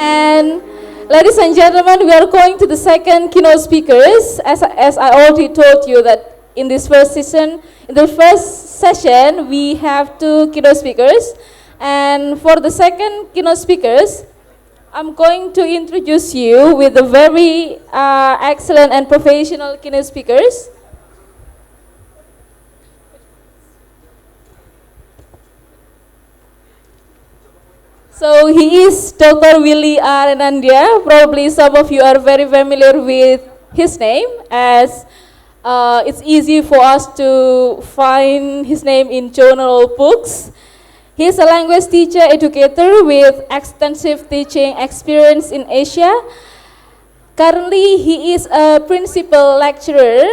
And ladies and gentlemen, we are going to the second keynote speakers. As I already told you that in the first session, we have two keynote speakers. And for the second keynote speakers, I'm going to introduce you with the very excellent and professional keynote speakers. So he is Dr. Willy Renandya. Probably some of you are very familiar with his name, as it's easy for us to find his name in journal books. He's a language teacher educator with extensive teaching experience in Asia. Currently, he is a principal lecturer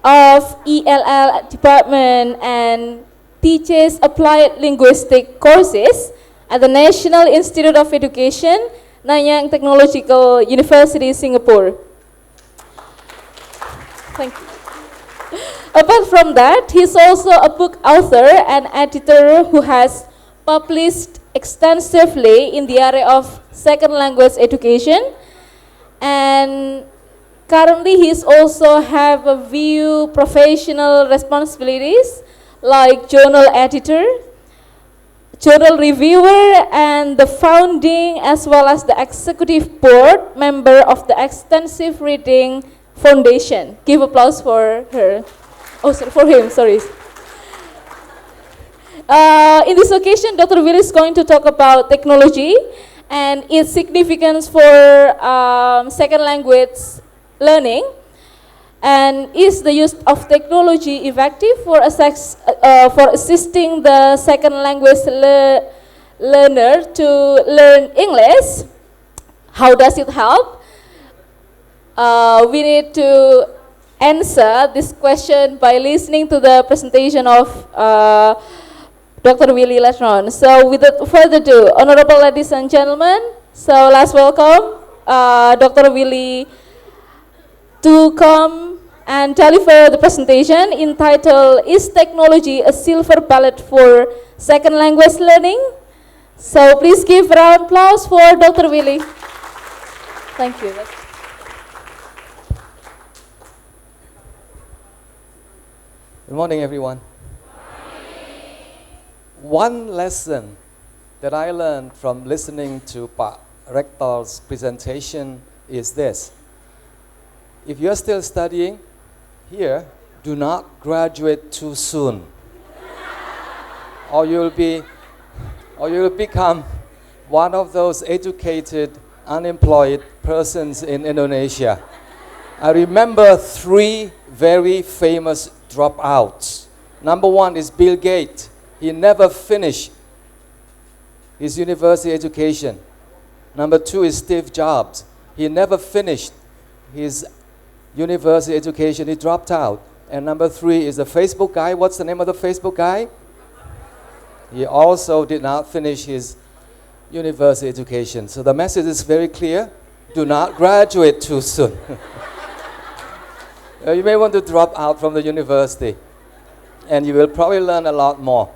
of ELL department and teaches applied linguistic courses at the National Institute of Education, Nanyang Technological University, Singapore. Thank you. Apart from that, he's also a book author and editor who has published extensively in the area of second language education. And currently, he's also have a few professional responsibilities like journal editor, journal reviewer, and the founding as well as the executive board member of the Extensive Reading Foundation. Give applause for her. Oh, sorry, for him, sorry. In this occasion, Dr. Willy is going to talk about technology and its significance for second language learning. And is the use of technology effective for assisting the second language learner to learn English? How does it help? We need to answer this question by listening to the presentation of Dr. Willy later on. So without further ado, honorable ladies and gentlemen, so let's welcome Dr. Willy to come and deliver the presentation entitled, Is Technology a Silver Bullet for Second Language Learning? So please give a round of applause for Dr. Willy. Thank you. Good morning, everyone. One lesson that I learned from listening to Pak Rector's presentation is this. If you're still studying here, do not graduate too soon, or you'll become one of those educated, unemployed persons in Indonesia. I remember three very famous dropouts. Number one is Bill Gates. He never finished his university education. Number two is Steve Jobs. He never finished his university education. He dropped out. And number three is the Facebook guy. What's the name of the Facebook guy? He also did not finish his university education. So the message is very clear. Do not graduate too soon. You may want to drop out from the university, and you will probably learn a lot more.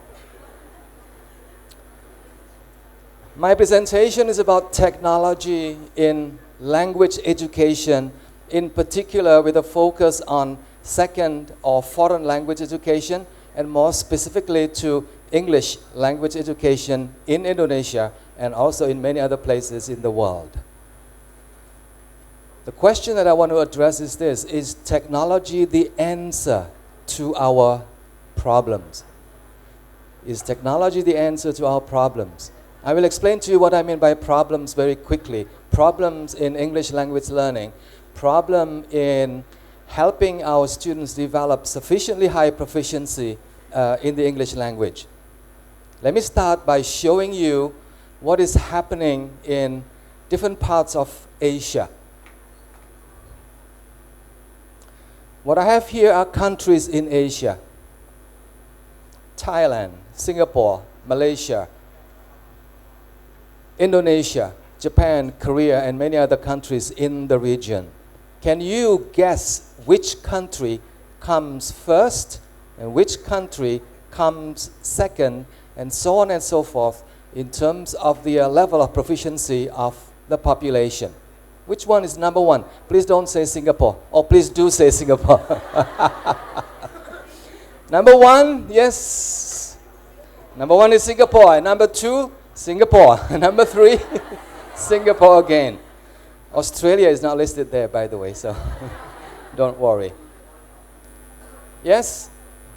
My presentation is about technology in language education, in particular with a focus on second or foreign language education, and more specifically to English language education in Indonesia and also in many other places in the world. The question that I want to address is this: is technology the answer to our problems? Is technology the answer to our problems? I will explain to you what I mean by problems very quickly. Problems in English language learning, problem in helping our students develop sufficiently high proficiency in the English language. Let me start by showing you what is happening in different parts of Asia. What I have here are countries in Asia: Thailand, Singapore, Malaysia, Indonesia, Japan, Korea, and many other countries in the region. Can you guess which country comes first and which country comes second, and so on and so forth, in terms of the level of proficiency of the population? Which one is number one? Please don't say Singapore, or please do say Singapore. Number one, yes. Number one is Singapore. And number two, Singapore. Number three, Singapore again. Australia is not listed there, by the way, so don't worry. Yes?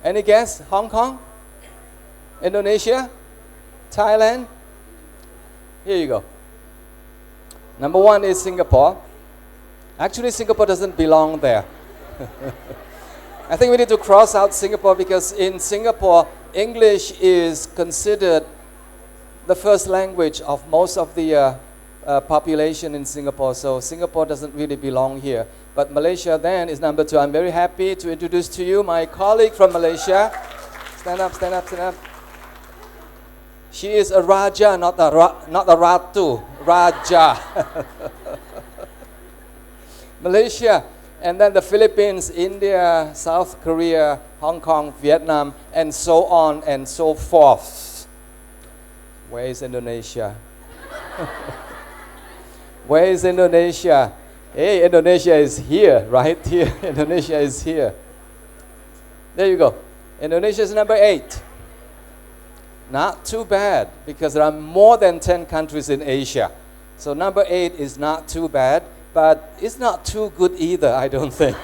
Any guess? Hong Kong? Indonesia? Thailand? Here you go. Number one is Singapore. Actually, Singapore doesn't belong there. I think we need to cross out Singapore because in Singapore, English is considered the first language of most of the population in Singapore. So Singapore doesn't really belong here. But Malaysia then is number two. I'm very happy to introduce to you my colleague from Malaysia. Stand up, stand up, stand up. She is a Raja, not a Ratu. Raja. Malaysia. And then the Philippines, India, South Korea, Hong Kong, Vietnam, and so on and so forth. Where is Indonesia? Where is Indonesia? Hey, Indonesia is here, right here. Indonesia is here. There you go. Indonesia is number 8. Not too bad, because there are more than 10 countries in Asia. So number 8 is not too bad, but it's not too good either, I don't think.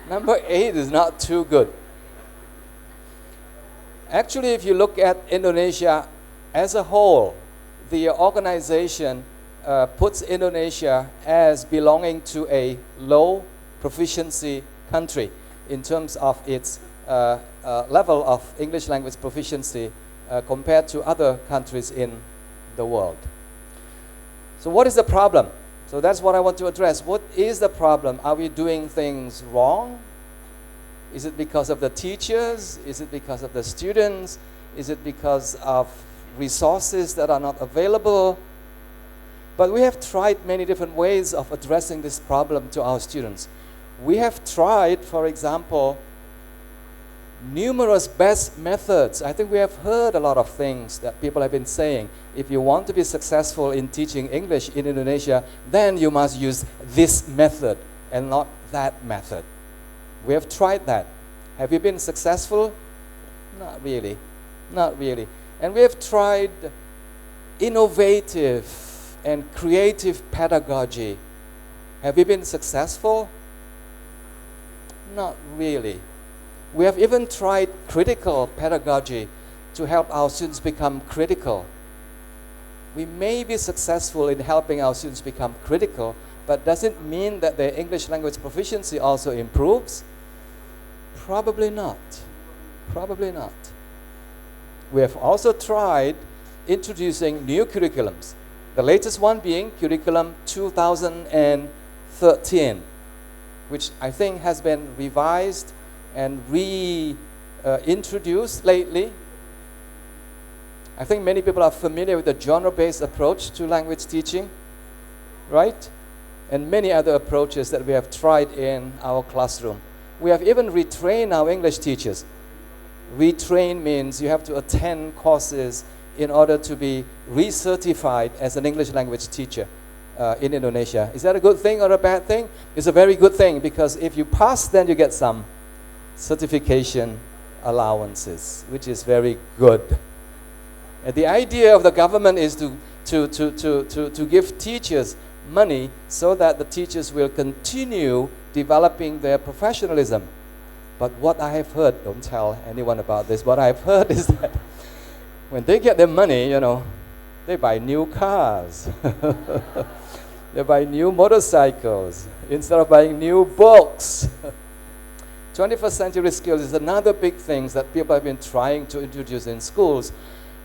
Number 8 is not too good. Actually, if you look at Indonesia as a whole, the organization puts Indonesia as belonging to a low proficiency country in terms of its level of English language proficiency compared to other countries in the world. So what is the problem? So that's what I want to address. What is the problem? Are we doing things wrong? Is it because of the teachers? Is it because of the students? Is it because of resources that are not available? But we have tried many different ways of addressing this problem to our students. We have tried, for example, numerous best methods. I think we have heard a lot of things that people have been saying. If you want to be successful in teaching English in Indonesia, then you must use this method and not that method. We have tried that. Have you been successful? Not really. Not really. And we have tried innovative and creative pedagogy. Have you been successful? Not really. We have even tried critical pedagogy to help our students become critical. We may be successful in helping our students become critical, but does it mean that their English language proficiency also improves? Probably not. Probably not. We have also tried introducing new curriculums. The latest one being Curriculum 2013, which I think has been revised and reintroduced lately. I think many people are familiar with the genre-based approach to language teaching, right? And many other approaches that we have tried in our classroom. We have even retrained our English teachers. Retrain means you have to attend courses in order to be recertified as an English language teacher in Indonesia. Is that a good thing or a bad thing? It's a very good thing, because if you pass, then you get some certification allowances, which is very good. And the idea of the government is to give teachers money so that the teachers will continue developing their professionalism. But what I have heard, don't tell anyone about this, what I've heard is that when they get their money, you know, they buy new cars. They buy new motorcycles instead of buying new books. 21st century skills is another big thing that people have been trying to introduce in schools,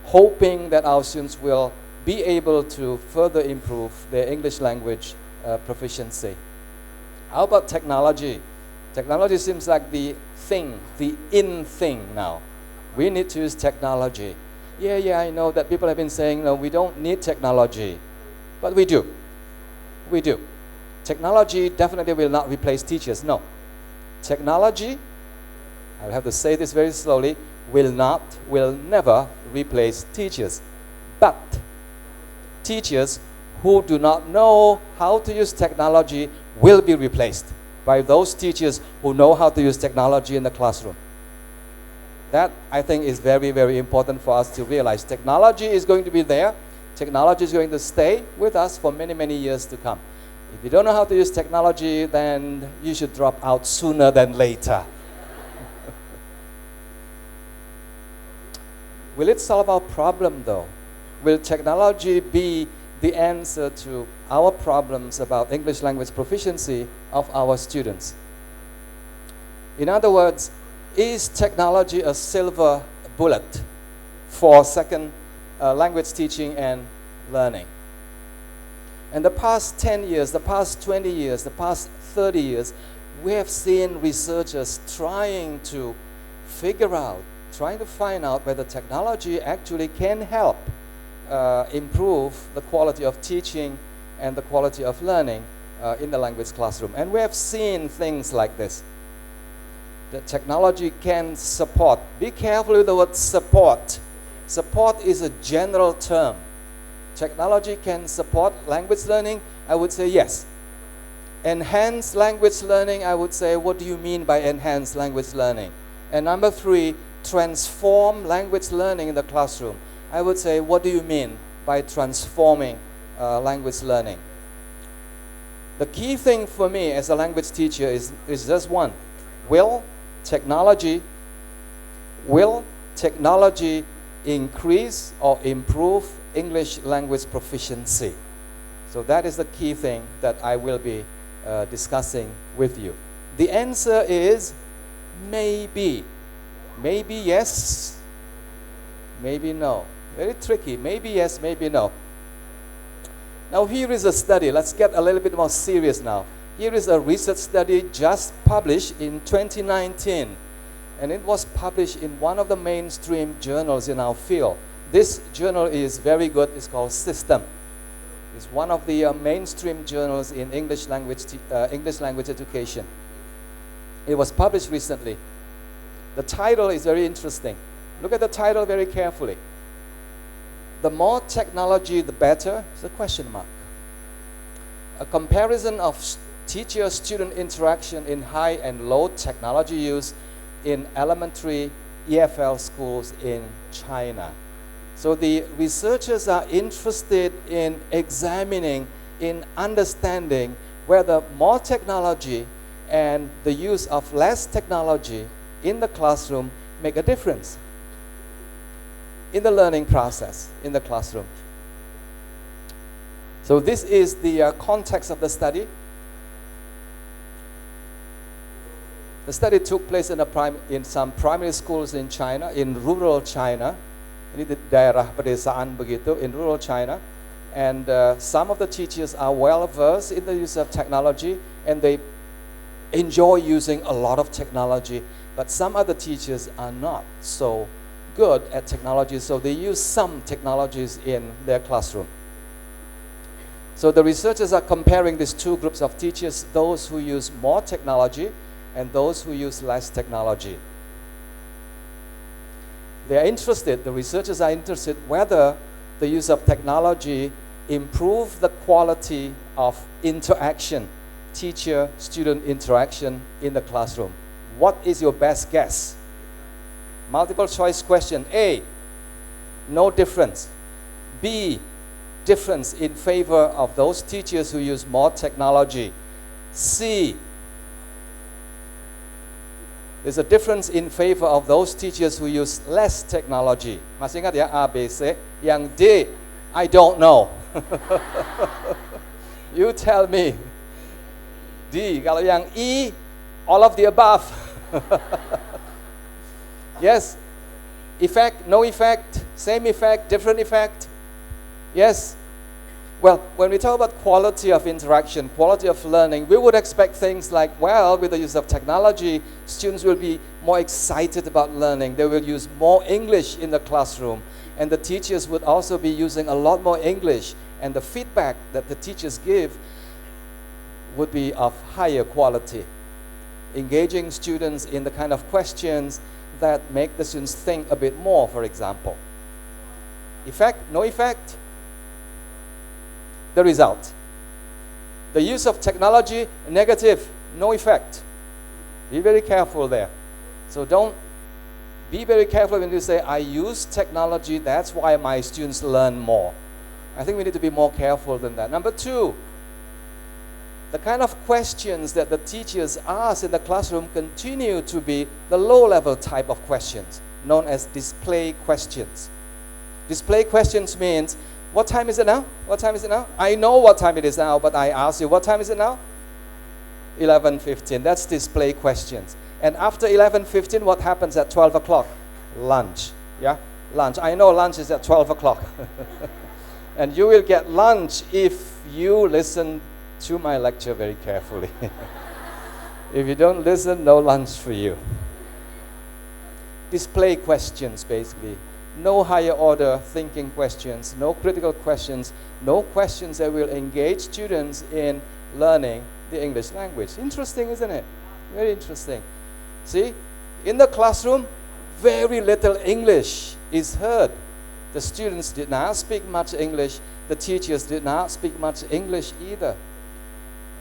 hoping that our students will be able to further improve their English language proficiency. How about technology? Technology seems like the thing, the in thing now. We need to use technology. Yeah, I know that people have been saying, no, we don't need technology. But we do. We do. Technology definitely will not replace teachers, no. Technology, I'll have to say this very slowly, will never replace teachers. But teachers who do not know how to use technology will be replaced by those teachers who know how to use technology in the classroom. That, I think, is very, very important for us to realize. Technology is going to be there. Technology is going to stay with us for many, many years to come. If you don't know how to use technology, then you should drop out sooner than later. Will it solve our problem, though? Will technology be the answer to our problems about English language proficiency of our students? In other words, is technology a silver bullet for second language teaching and learning? In the past 10 years, the past 20 years, the past 30 years, we have seen researchers trying to figure out, trying to find out whether technology actually can help improve the quality of teaching and the quality of learning in the language classroom. And we have seen things like this. That technology can support. Be careful with the word support. Support is a general term. Technology can support language learning. I would say yes. Enhance language learning. I would say, what do you mean by enhance language learning? And number 3, transform language learning in the classroom. I would say, what do you mean by transforming language learning? The key thing for me as a language teacher is just one. Will technology increase or improve English language proficiency? So that is the key thing that I will be discussing with you. The answer is maybe. Maybe yes, maybe no. Very tricky. Maybe yes, maybe no. Now here is a study. Let's get a little bit more serious now. Here is a research study just published in 2019. And it was published in one of the mainstream journals in our field. This journal is very good. It's called System. It's one of the mainstream journals in English language education. It was published recently. The title is very interesting. Look at the title very carefully. The more technology, the better? It's a question mark. A comparison of teacher-student interaction in high and low technology use in elementary EFL schools in China. So the researchers are interested in examining, in understanding whether more technology and the use of less technology in the classroom make a difference in the learning process in the classroom. So this is the context of the study. The study took place in some primary schools in China, in rural China. Ini di daerah pedesaan begitu, in rural China. And some of the teachers are well versed in the use of technology and they enjoy using a lot of technology. But some other teachers are not so good at technology, so they use some technologies in their classroom. So the researchers are comparing these two groups of teachers, those who use more technology and those who use less technology. They are interested, the researchers are interested whether the use of technology improve the quality of interaction, teacher-student interaction in the classroom. What is your best guess? Multiple choice question. A, no difference. B, difference in favor of those teachers who use more technology. C, there's a difference in favor of those teachers who use less technology. Masih ingat ya A, B, C? Yang D, I don't know. You tell me. D, kalau yang E, all of the above. Yes, effect, no effect, same effect, different effect. Yes. Well, when we talk about quality of interaction, quality of learning, we would expect things like, well, with the use of technology, students will be more excited about learning. They will use more English in the classroom. And the teachers would also be using a lot more English. And the feedback that the teachers give would be of higher quality. Engaging students in the kind of questions that make the students think a bit more, for example. Effect, no effect? the result. The use of technology, negative, no effect. Be very careful there. So don't be very careful when you say, I use technology, that's why my students learn more. I think we need to be more careful than that. Number two, the kind of questions that the teachers ask in the classroom continue to be the low-level type of questions, known as display questions. Display questions means, what time is it now? What time is it now? I know what time it is now, but I ask you, what time is it now? 11:15. That's display questions. And after 11:15, what happens at 12 o'clock? Lunch. Yeah? Lunch. I know lunch is at 12 o'clock. And you will get lunch if you listen to my lecture very carefully. If you don't listen, no lunch for you. Display questions, basically. No higher order thinking questions, no critical questions, no questions that will engage students in learning the English language. Interesting, isn't it? Very interesting. See, in the classroom, very little English is heard. The students did not speak much English. The teachers did not speak much English either.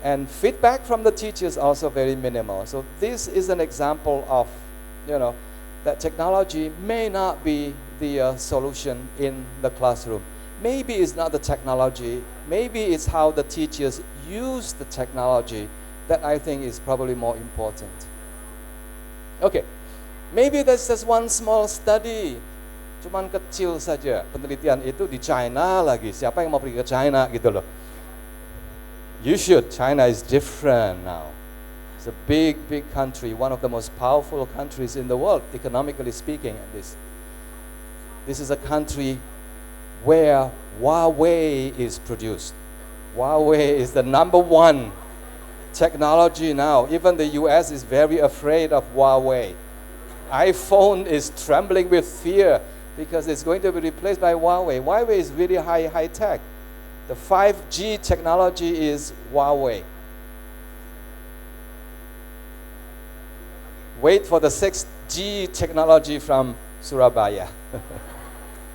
And feedback from the teachers also very minimal. So this is an example of, that technology may not be the solution in the classroom. Maybe it's not the technology. Maybe it's how the teachers use the technology that I think is probably more important. Okay, maybe there's just one small study. Cuman kecil saja. Penelitian itu di China lagi. Siapa yang mau pergi ke China gitu loh. You should. China is different now. It's a big, big country, one of the most powerful countries in the world, economically speaking. This is a country where Huawei is produced. Huawei is the #1 technology now. Even the US is very afraid of Huawei. iPhone is trembling with fear because it's going to be replaced by Huawei. Huawei is really high tech. The 5G technology is Huawei. Wait for the 6G technology from Surabaya.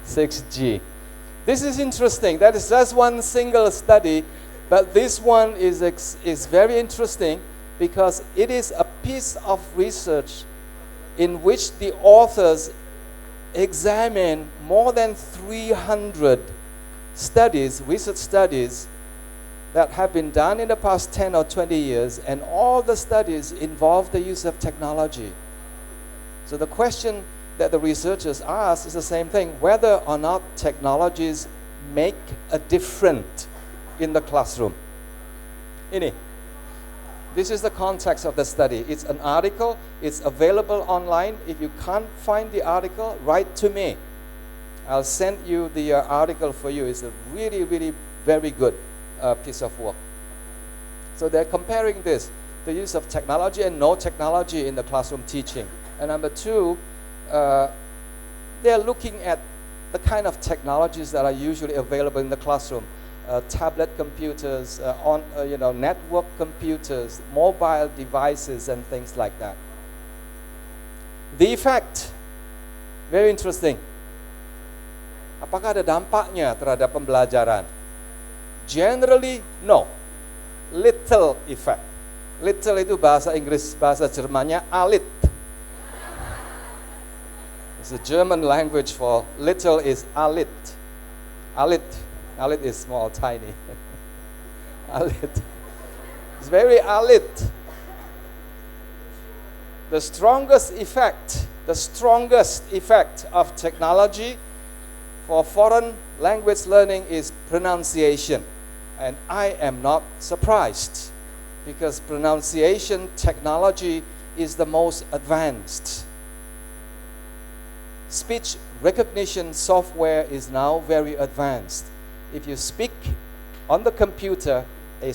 6G. This is interesting. That is just one single study, but this one is very interesting because it is a piece of research in which the authors examine more than 300 studies, research studies that have been done in the past 10 or 20 years, and all the studies involve the use of technology. So the question that the researchers ask is the same thing, whether or not technologies make a difference in the classroom. This is the context of the study. It's an article. It's available online. If you can't find the article, write to me. I'll send you the article for you. It's a really, really very good piece of work. So they're comparing this, the use of technology and no technology in the classroom teaching. And number two, they're looking at the kind of technologies that are usually available in the classroom. Tablet computers, network computers, mobile devices, and things like that. The effect, very interesting. Apakah ada dampaknya terhadap pembelajaran? Generally, no. Little effect. Little itu bahasa Inggris, bahasa Jermannya alit. It's a German language for little is alit. Alit. Alit is small, tiny. Alit. It's very alit. The strongest effect of technology for foreign language learning is pronunciation. And I am not surprised because pronunciation technology is the most advanced. Speech recognition software is now very advanced. If you speak on the computer, a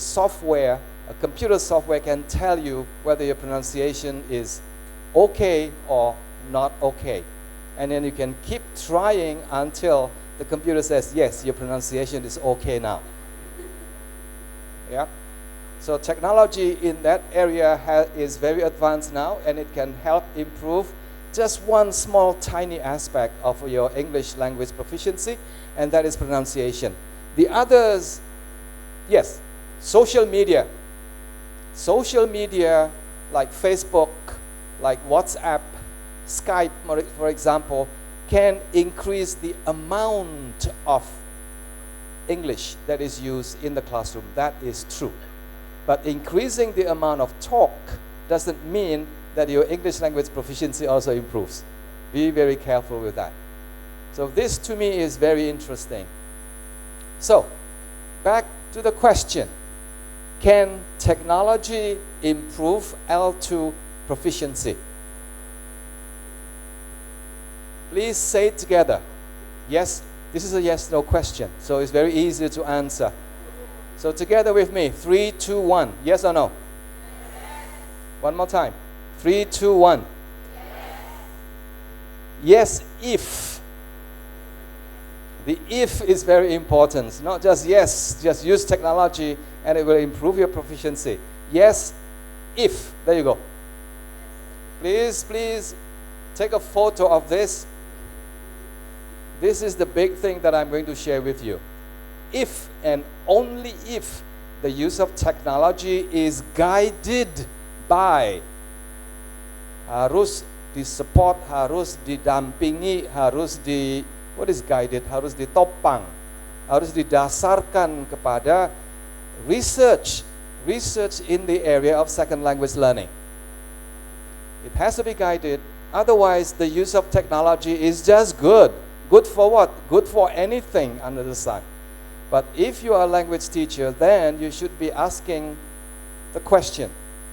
computer software can tell you whether your pronunciation is okay or not okay. And then you can keep trying until the computer says, yes, your pronunciation is okay now. Yeah? So technology in that area is very advanced now, and it can help improve just one small tiny aspect of your English language proficiency, and that is pronunciation. The others Yes, social media. Social media like Facebook, like WhatsApp, Skype, for example, can increase the amount of English that is used in the classroom. That is true. But increasing the amount of talk doesn't mean that your English language proficiency also improves. Be very careful with that. So this to me is very interesting. So, back to the question. Can technology improve L2 proficiency? Please say it together. Yes, this is a yes-no question, so it's very easy to answer. So together with me, 3, 2, 1. Yes or no? One more time. 3, 2, 1. Yes, if. The if is very important. Not just yes, just use technology and it will improve your proficiency. Yes, if. There you go. Please, please take a photo of this. This is the big thing that I'm going to share with you. If and only if the use of technology is guided by, harus disupport, harus didampingi, what is guided? Harus ditopang, harus didasarkan kepada research in the area of second language learning. It has to be guided, otherwise the use of technology is just good. Good for what? Good for anything under the sun. But if you are a language teacher, then you should be asking the question,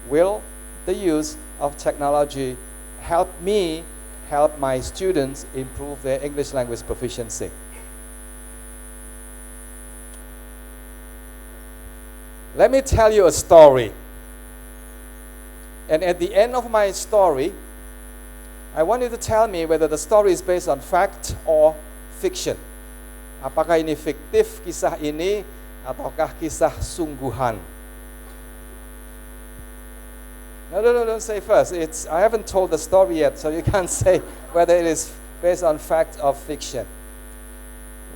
will the use of technology help me help my students improve their English language proficiency? Let me tell you a story. And at the end of my story, I want you to tell me whether the story is based on fact or fiction. Apakah ini fiktif kisah ini ataukah kisah sungguhan? No, don't say first. I haven't told the story yet, so you can't say whether it is based on fact or fiction.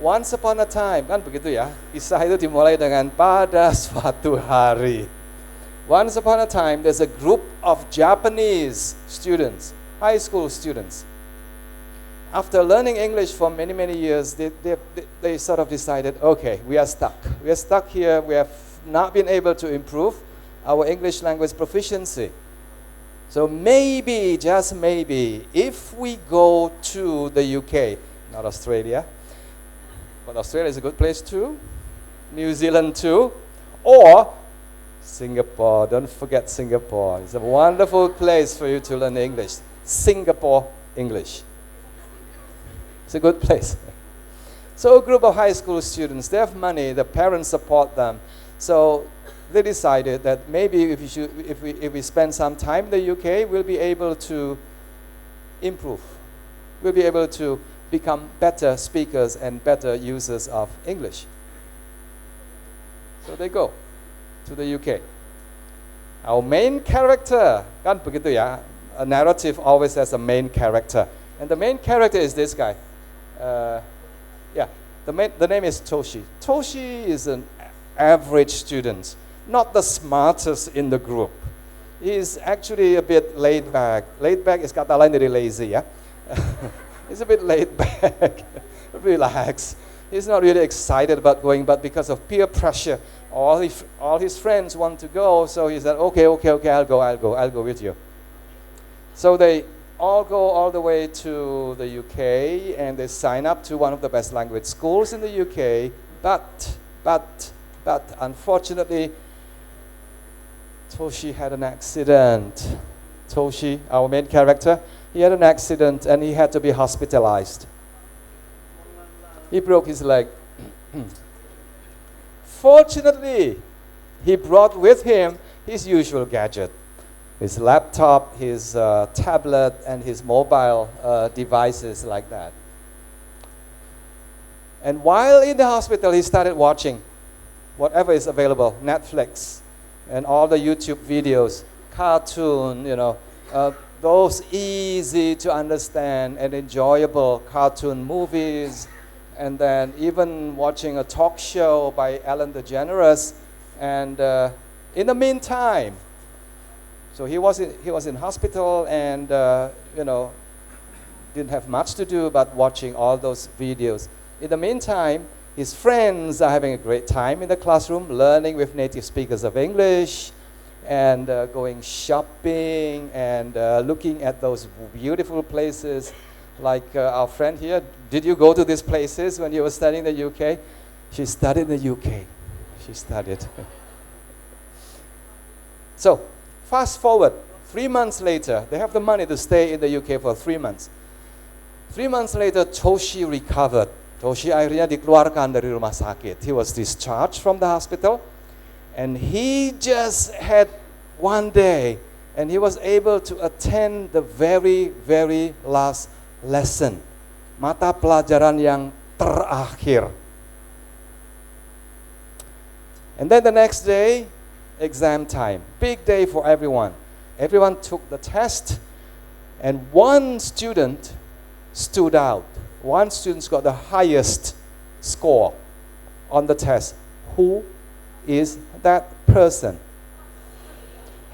Once upon a time, kan begitu ya, kisah itu dimulai dengan pada suatu hari. Once upon a time, there's a group of Japanese students, high school students. After learning English for many, many years, they sort of decided, okay, we are stuck. We are stuck here. We have not been able to improve our English language proficiency. So maybe, just maybe, if we go to the UK, not Australia, but Australia is a good place too, New Zealand too, or Singapore. Don't forget Singapore. It's a wonderful place for you to learn English. Singapore English. It's a good place. So a group of high school students, they have money, the parents support them. So they decided that maybe if we spend some time in the UK, we'll be able to improve. We'll be able to become better speakers and better users of English. So they go to the UK. Our main character, kan begitu ya, a narrative always has a main character. And the main character is this guy. The name is Toshi. Toshi is an average student, not the smartest in the group. He's actually a bit laid back. Laid back is kata lain dari lazy, ya. He's a bit laid back, relaxed. He's not really excited about going, but because of peer pressure, all his friends want to go, so he said, okay, I'll go with you. So they all go all the way to the UK, and they sign up to one of the best language schools in the UK, but unfortunately, Toshi had an accident. Toshi, our main character, he had an accident and he had to be hospitalized. He broke his leg. Fortunately, he brought with him his usual gadget, his laptop, his tablet, and his mobile devices like that. And while in the hospital, he started watching whatever is available, Netflix, and all the YouTube videos, cartoon, those easy to understand and enjoyable cartoon movies, and then even watching a talk show by Ellen DeGeneres And in the meantime, so he was in hospital and didn't have much to do but watching all those videos. In the meantime, his friends are having a great time in the classroom, learning with native speakers of English, and going shopping and looking at those beautiful places. Like our friend here, did you go to these places when you were studying in the UK? She studied in the UK. She studied. So, fast forward, 3 months later, they have the money to stay in the UK for 3 months. 3 months later, Toshi recovered. Toshi akhirnya dikeluarkan dari rumah sakit. He was discharged from the hospital, and he just had one day, and he was able to attend the very, very last lesson, mata pelajaran yang terakhir. And then the next day, exam time. Big day for everyone. Everyone took the test, and one student stood out. One student got the highest score on the test. Who is that person?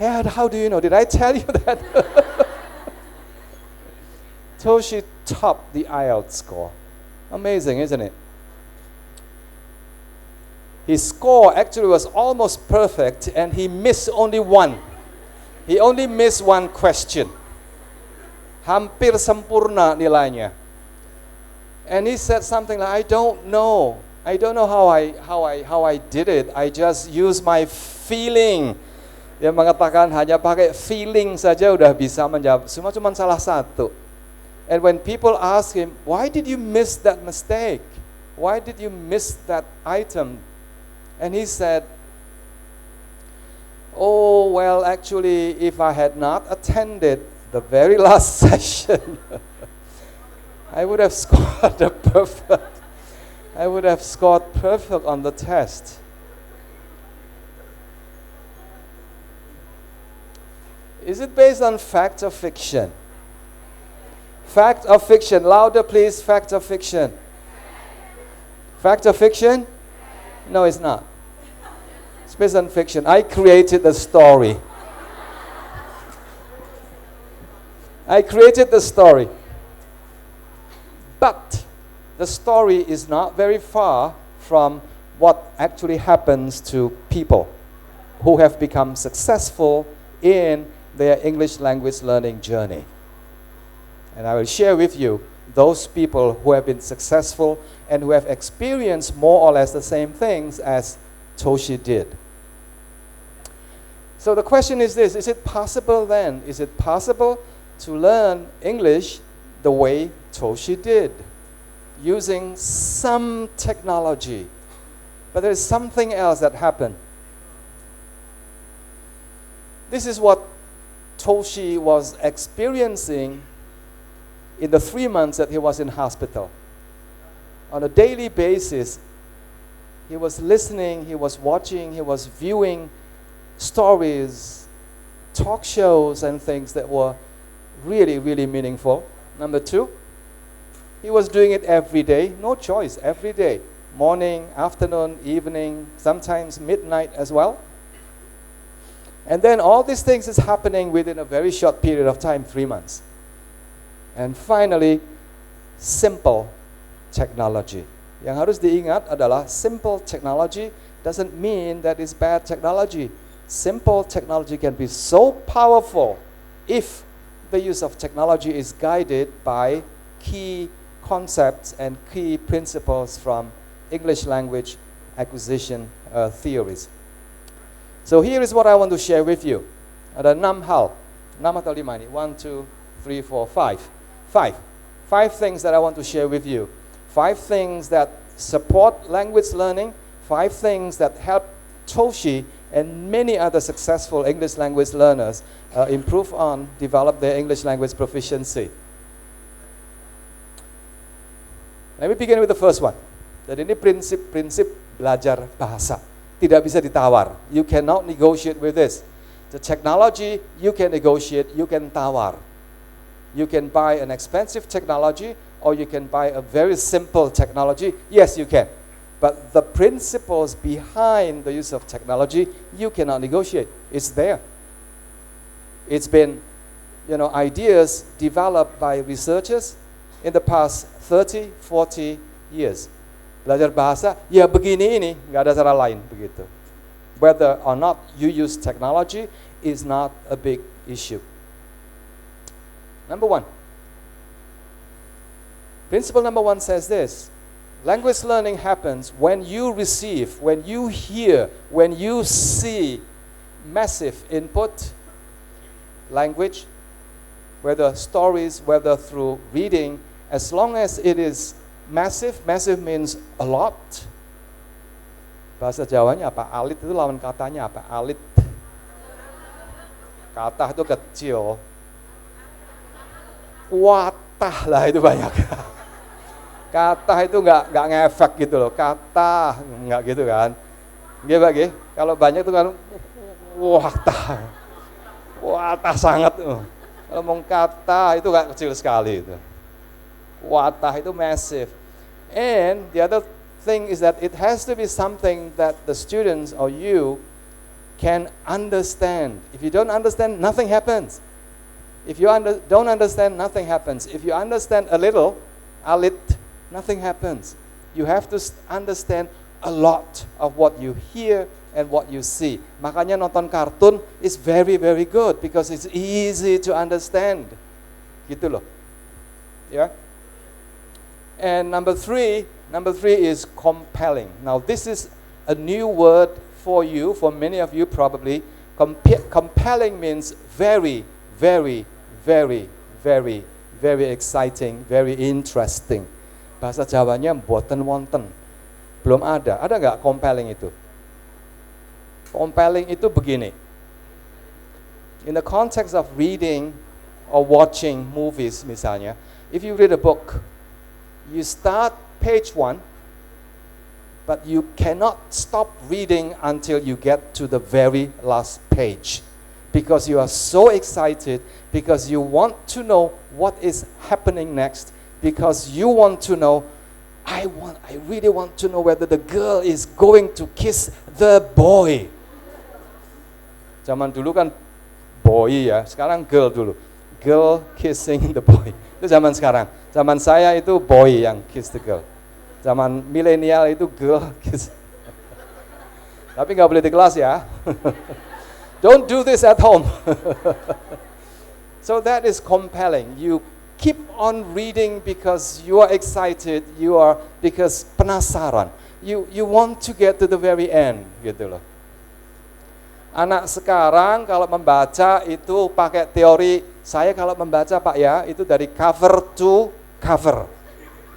Hey, how do you know? Did I tell you that? Toshi topped the IELTS score. Amazing, isn't it? His score actually was almost perfect, and he missed only one. He only missed one question. Hampir sempurna nilainya. And he said something like, I don't know how I did it. I just used my feeling. Dia mengatakan hanya pakai feeling saja udah bisa menjawab. Semua cuma salah satu. And when people ask him, why did you miss that mistake? Why did you miss that item? And he said, oh, well, actually, if I had not attended the very last session, I would have scored perfect. I would have scored perfect on the test. Is it based on fact or fiction? Fact or fiction? Louder, please. Fact or fiction? Fact or fiction? No, it's not. It's based on fiction. I created the story. I created the story. But the story is not very far from what actually happens to people who have become successful in their English language learning journey. And I will share with you those people who have been successful and who have experienced more or less the same things as Toshi did. So the question is this: is it possible then? Is it possible to learn English the way Toshi did, using some technology? But there is something else that happened. This is what Toshi was experiencing in the 3 months that he was in hospital. On a daily basis, he was listening, he was watching, he was viewing stories, talk shows, and things that were really, really meaningful. Number 2, he was doing it every day, no choice, every day. Morning, afternoon, evening, sometimes midnight as well. And then all these things is happening within a very short period of time, 3 months. And finally, simple technology. Yang harus diingat adalah simple technology doesn't mean that it's bad technology. Simple technology can be so powerful if the use of technology is guided by key concepts and key principles from English language acquisition theories. So here is what I want to share with you. Ada 6 hal. 6 atau 5 ini? 1, 2, 3, 4, 5. 5 things that I want to share with you. 5 things that support language learning. 5 things that help Toshi and many other successful English language learners develop their English language proficiency. Let me begin with the first one. Jadi ini prinsip belajar bahasa. Tidak bisa ditawar. You cannot negotiate with this. The technology, you can negotiate, you can tawar. You can buy an expensive technology, or you can buy a very simple technology. Yes, you can. But the principles behind the use of technology, you cannot negotiate. It's there. It's been, ideas developed by researchers in the past 30, 40 years. Belajar bahasa, ya begini ini, nggak ada cara lain begitu. Whether or not you use technology is not a big issue. Number one. Principle number one says this. Language learning happens when you receive, when you hear, when you see massive input, language, whether stories, whether through reading, as long as it is massive means a lot. Bahasa Jawanya apa? Alit itu lawan katanya apa? Alit. Kata itu kecil. Watah lah itu banyak. Kata itu nggak ngefek gitu loh. Kata nggak gitu kan? Gimana? Kalau banyak itu kan watah sangat. Kalau mau kata itu nggak kecil sekali itu. Watah itu massive. And the other thing is that it has to be something that the students or you can understand. If you don't understand, nothing happens. If you don't understand, nothing happens. If you understand a little, alit, nothing happens. You have to understand a lot of what you hear and what you see. Makanya nonton kartun is very, very good because it's easy to understand. Gitu loh. Yeah. And number three is compelling. Now this is a new word for you, for many of you probably. Compelling means very, very, very, very, very exciting, very interesting. Bahasa Jawanya mboten wonten. Belum ada. Ada nggak compelling itu? Compelling itu begini. In the context of reading or watching movies misalnya, if you read a book, you start page 1, but you cannot stop reading until you get to the very last page. Because you are so excited, because you want to know what is happening next, because you want to know, I really want to know whether the girl is going to kiss the boy. Zaman dulu kan boy ya, sekarang girl dulu. Girl kissing the boy. Itu zaman sekarang. Zaman saya itu boy yang kiss the girl. Zaman milenial itu girl kiss. Tapi nggak boleh di kelas ya. Don't do this at home. So that is compelling. You keep on reading because you are excited, because penasaran. You want to get to the very end, gitu loh. Anak sekarang kalau membaca itu pakai teori, saya kalau membaca Pak ya, itu dari cover to cover.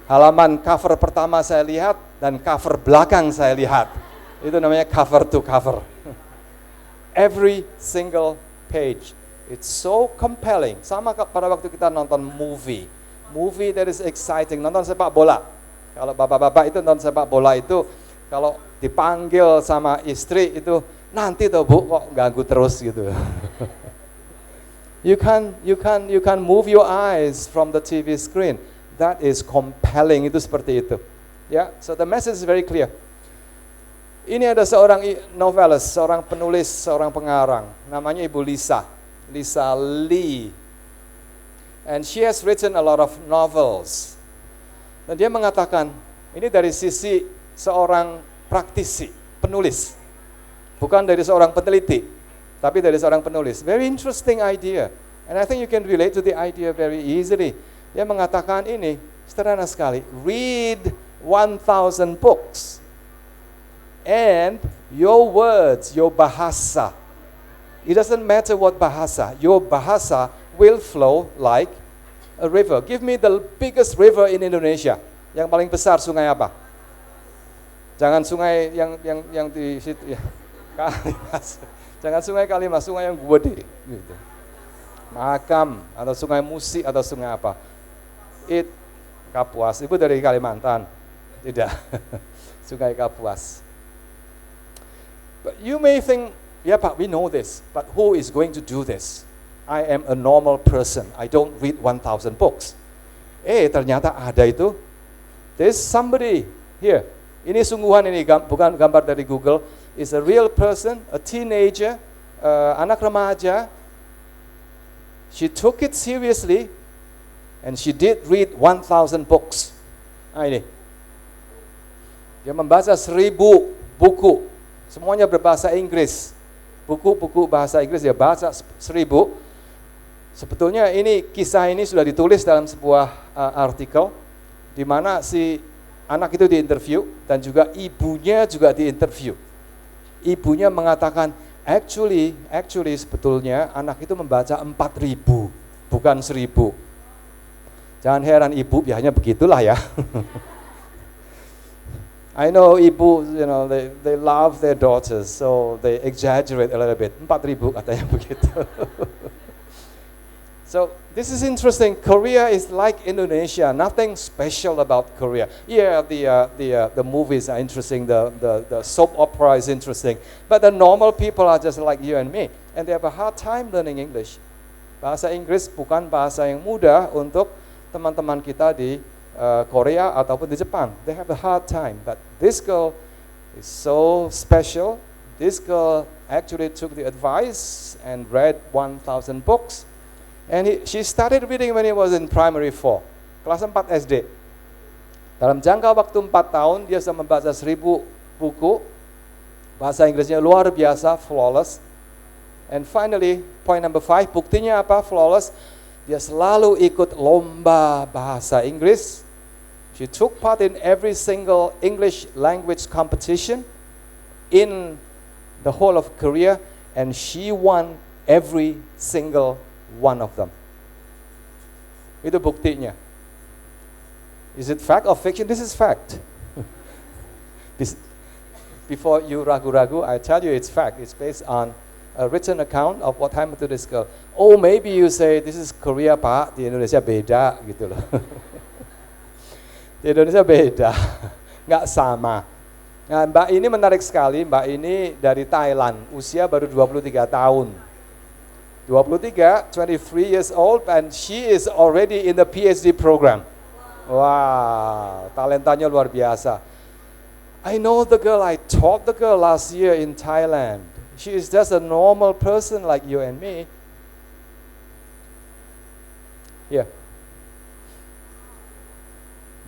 Halaman cover pertama saya lihat dan cover belakang saya lihat. Itu namanya cover to cover. Every single page. It's so compelling. Sama pada waktu kita nonton movie that is exciting. Nonton sepak bola. Kalau bapak-bapak itu nonton sepak bola itu, kalau dipanggil sama istri itu, nanti toh Bu kok ganggu terus gitu. You can move your eyes from the TV screen. That is compelling. Itu seperti itu. Ya, so the message is very clear. Ini ada seorang novelist, seorang penulis, seorang pengarang, namanya Ibu Lisa Lee. And she has written a lot of novels. Dan dia mengatakan, ini dari sisi seorang praktisi, penulis. Bukan dari seorang peneliti, tapi dari seorang penulis. Very interesting idea. And I think you can relate to the idea very easily. Dia mengatakan ini, sederhana sekali. Read 1,000 books. And your words, your bahasa. It doesn't matter what bahasa. Your bahasa will flow like a river. Give me the biggest river in Indonesia. Yang paling besar sungai apa? Jangan sungai yang di situ ya. Kalimas. Jangan sungai Kalimas, sungai yang gede gitu. Makam atau sungai Musi atau sungai apa? Kapuas. Ibu dari Kalimantan. Tidak. Sungai Kapuas. But you may think, yeah Pak, we know this, but who is going to do this? I am a normal person. I don't read 1,000 books. Ternyata ada itu. There's somebody here Ini sungguhan ini, bukan gambar dari Google. It's a real person, a teenager, anak remaja. She took it seriously, and she did read 1,000 books. Nah ini, dia membaca 1.000 buku, semuanya berbahasa Inggris. Buku-buku bahasa Inggris dia baca 1.000. Sebetulnya ini kisah ini sudah ditulis dalam sebuah artikel, di mana si anak itu diinterview dan juga ibunya juga diinterview. Ibunya mengatakan, actually sebetulnya anak itu membaca 4.000, bukan 1.000. Jangan heran ibu, biasanya begitulah ya. I know ibu, they love their daughters, so they exaggerate a little bit. 4.000 katanya begitu. So this is interesting. Korea is like Indonesia. Nothing special about Korea. Yeah, the movies are interesting. The soap opera is interesting. But the normal people are just like you and me, and they have a hard time learning English. Bahasa Inggris bukan bahasa yang mudah untuk teman-teman kita di Korea ataupun di Jepang. They have a hard time. But this girl is so special. This girl actually took the advice and read 1,000 books. And she started reading when he was in primary 4, kelas 4 SD. Dalam jangka waktu 4 tahun, dia sudah membaca 1.000 buku. Bahasa Inggrisnya luar biasa, flawless. And finally, point number 5, buktinya apa flawless? Dia selalu ikut lomba bahasa Inggris. She took part in every single English language competition in the whole of Korea, and she won every single one of them. Itu buktinya. Is it fact or fiction? This is fact. Before you ragu-ragu, I tell you it's fact. It's based on a written account of what happened to this girl. Oh, maybe you say this is Korea, Pak. Di Indonesia beda gitu loh. Di Indonesia beda, nggak sama. Nah, Mbak ini menarik sekali. Mbak ini dari Thailand, usia baru 23 tahun. 23 years old, and she is already in the PhD program. Wow, talentanya luar biasa. I know the girl, I taught the girl last year in Thailand. She is just a normal person like you and me. Yeah.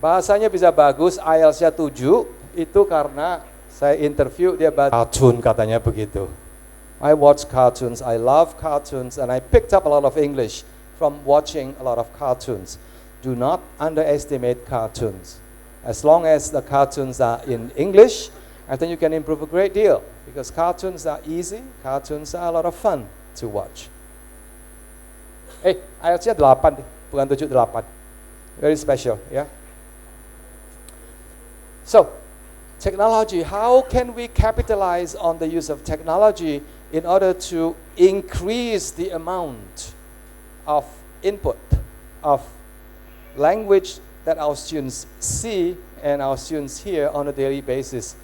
Bahasanya bisa bagus, IELTS-nya 7, itu karena saya interview dia baca cartoon katanya begitu. I watch cartoons, I love cartoons, and I picked up a lot of English from watching a lot of cartoons. Do not underestimate cartoons. As long as the cartoons are in English, I think you can improve a great deal, because cartoons are easy, cartoons are a lot of fun to watch. IELTS-nya 8, bukan 7, 8. Very special, yeah. So, technology, how can we capitalize on the use of technology in order to increase the amount of input, of language that our students see and our students hear on a daily basis?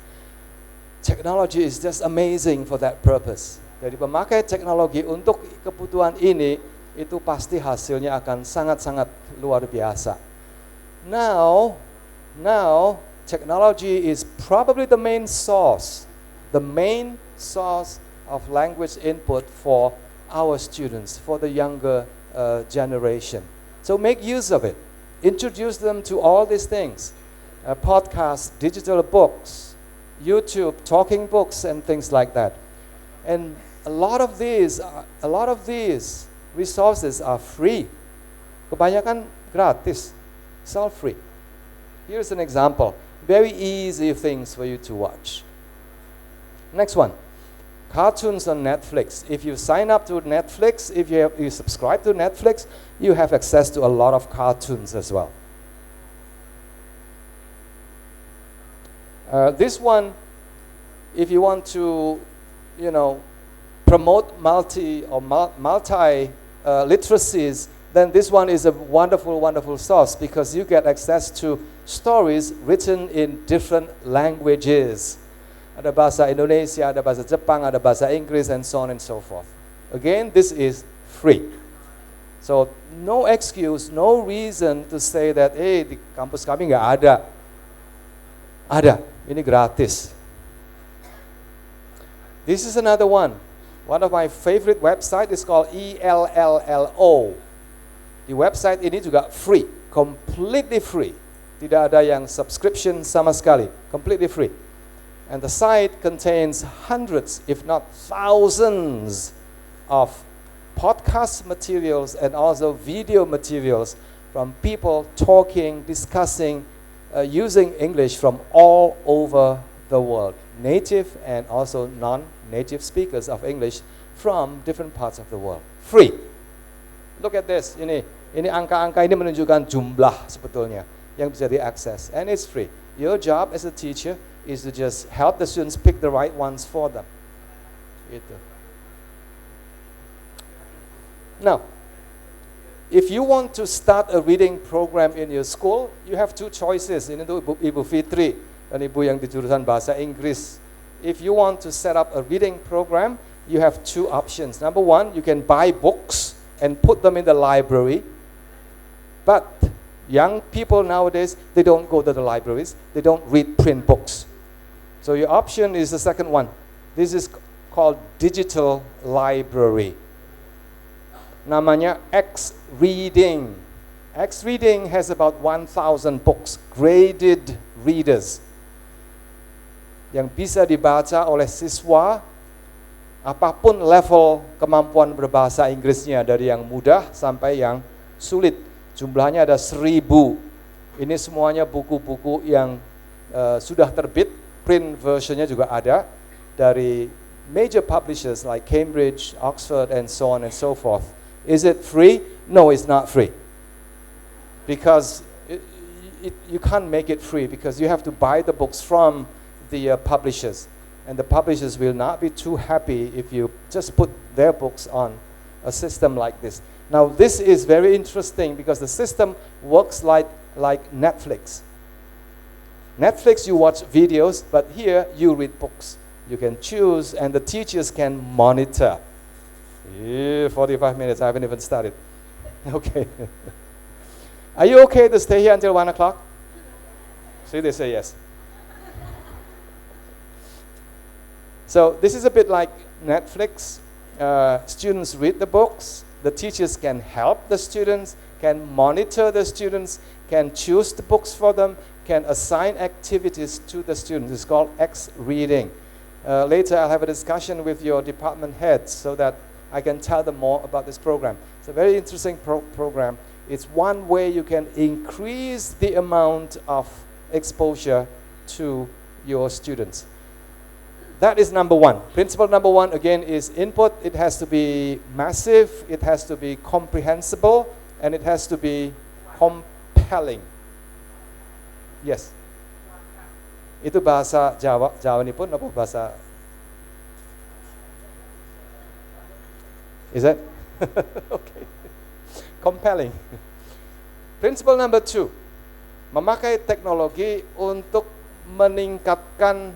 Technology is just amazing for that purpose. Jadi pemakai teknologi untuk kebutuhan ini, itu pasti hasilnya akan sangat-sangat luar biasa. Now, technology is probably the main source of language input for our students, for the younger generation. So make use of it. Introduce them to all these things. Podcasts, digital books, YouTube, talking books, and things like that. And a lot of these resources are free. Kebanyakan gratis. It's all free. Here's an example. Very easy things for you to watch. Next one. Cartoons on Netflix. If you sign up to Netflix, if you subscribe to Netflix, you have access to a lot of cartoons as well. This one, if you want to, promote multi literacies, then this one is a wonderful, wonderful source, because you get access to stories written in different languages. Ada bahasa Indonesia, ada bahasa Jepang, ada bahasa Inggris, and so on and so forth. Again, this is free. So, no excuse, no reason to say that, di kampus kami nggak ada. Ada. Ini gratis. This is another one. One of my favorite website is called ELLLO. Di website ini juga free, completely free. Tidak ada yang subscription sama sekali, completely free. And the site contains hundreds, if not thousands, of podcast materials and also video materials from people talking, discussing, using English from all over the world. Native and also non-native speakers of English from different parts of the world. Free. Look at this. Ini angka-angka ini menunjukkan jumlah sebetulnya yang bisa diakses. And it's free. Your job as a teacher is to just help the students pick the right ones for them. Gitu. Now, if you want to start a reading program in your school, you have two choices. Ini tuh Ibu Fitri dan Ibu yang di jurusan Bahasa Inggris. If you want to set up a reading program, you have two options. Number one, you can buy books and put them in the library. But young people nowadays, they don't go to the libraries. They don't read print books. So your option is the second one. This is called digital library. Namanya X-Reading. X-Reading has about 1,000 books, graded readers, yang bisa dibaca oleh siswa apapun level kemampuan berbahasa Inggrisnya, dari yang mudah sampai yang sulit. Jumlahnya ada 1.000. Ini semuanya buku-buku yang sudah terbit, print versionnya juga ada, dari major publishers like Cambridge, Oxford, and so on and so forth. Is it free? No, it's not free. Because you can't make it free, because you have to buy the books from the publishers. And the publishers will not be too happy if you just put their books on a system like this. Now, this is very interesting because the system works like Netflix. Netflix, you watch videos, but here you read books. You can choose, and the teachers can monitor. 45 minutes, I haven't even started. Okay. Are you okay to stay here until 1 o'clock? See, they say yes. So this is a bit like Netflix. Students read the books. The teachers can help the students, can monitor the students, can choose the books for them, can assign activities to the students. It's called X-Reading. Later I'll have a discussion with your department heads so that I can tell them more about this program. It's a very interesting program. It's one way you can increase the amount of exposure to your students. That is number one. Principle number one, again, is input. It has to be massive, it has to be comprehensible, and it has to be compelling. Yes. Itu bahasa Jawa. Jawa ini pun apa bahasa? Is that? Okay. Compelling. Principle number two, memakai teknologi untuk meningkatkan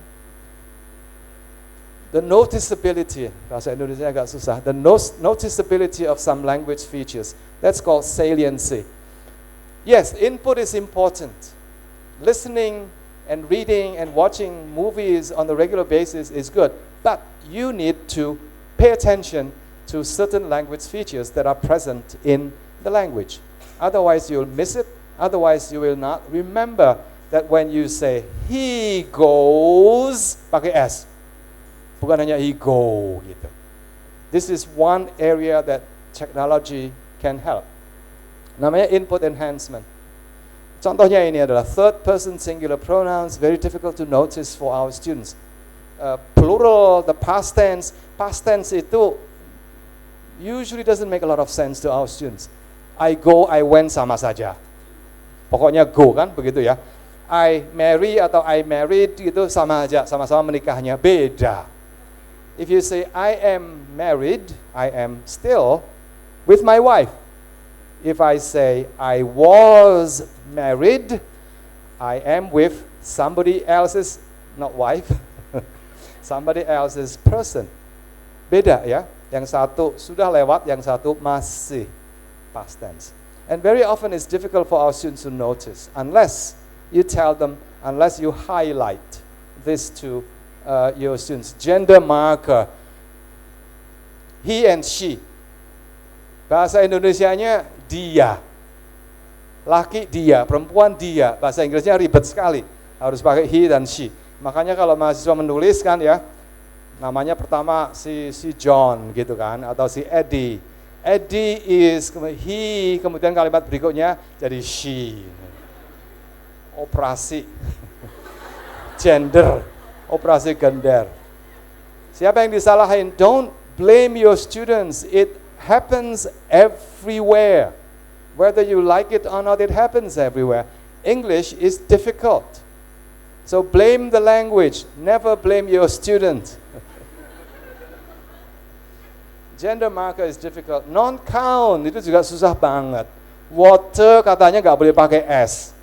the noticeability, bahasa Indonesia agak susah, the noticeability of some language features. That's called saliency. Yes, input is important. Listening and reading and watching movies on a regular basis is good, but you need to pay attention to certain language features that are present in the language. Otherwise you'll miss it, otherwise you will not remember that when you say, he goes, pakai S. Bukan hanya he go gitu. This is one area that technology can help. Namanya input enhancement. Contohnya ini adalah third person singular pronouns, very difficult to notice for our students. Plural, the past tense itu usually doesn't make a lot of sense to our students. I go, I went sama saja. Pokoknya go kan, begitu ya. I marry atau I married itu sama aja, sama-sama menikahnya, beda. If you say, I am married, I am still with my wife. If I say, I was married, I am with somebody else's, not wife, somebody else's person. Beda ya, yang satu sudah lewat, yang satu masih past tense. And very often it's difficult for our students to notice, unless you tell them, unless you highlight. this to your students. Gender marker. He and she. Bahasa Indonesianya dia. Laki dia, perempuan dia. Bahasa Inggrisnya ribet sekali. Harus pakai he dan she. Makanya kalau mahasiswa menulis kan ya, namanya pertama si John gitu kan, atau si Eddie. Eddie is he, kemudian kalimat berikutnya jadi she. Operasi gender, operasi gender. Siapa yang disalahin? Don't blame your students. It happens everywhere. Whether you like it or not, it happens everywhere. English is difficult. So blame the language, never blame your student. Gender marker is difficult. Non-count itu juga susah banget. Water katanya nggak boleh pakai S.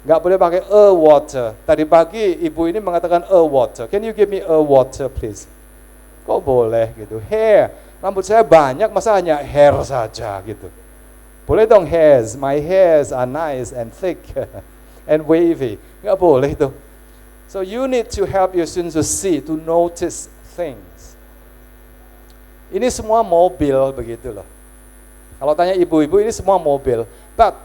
Nggak boleh pakai a water. Tadi pagi ibu ini mengatakan a water. Can you give me a water please? Kok boleh gitu. Hair. Rambut saya banyak, masa hanya hair saja gitu. Boleh dong hairs. My hairs are nice and thick and wavy. Nggak boleh tuh. So you need to help your students to see, to notice things. Ini semua mobil begitu loh. Kalau tanya ibu-ibu ini semua mobil.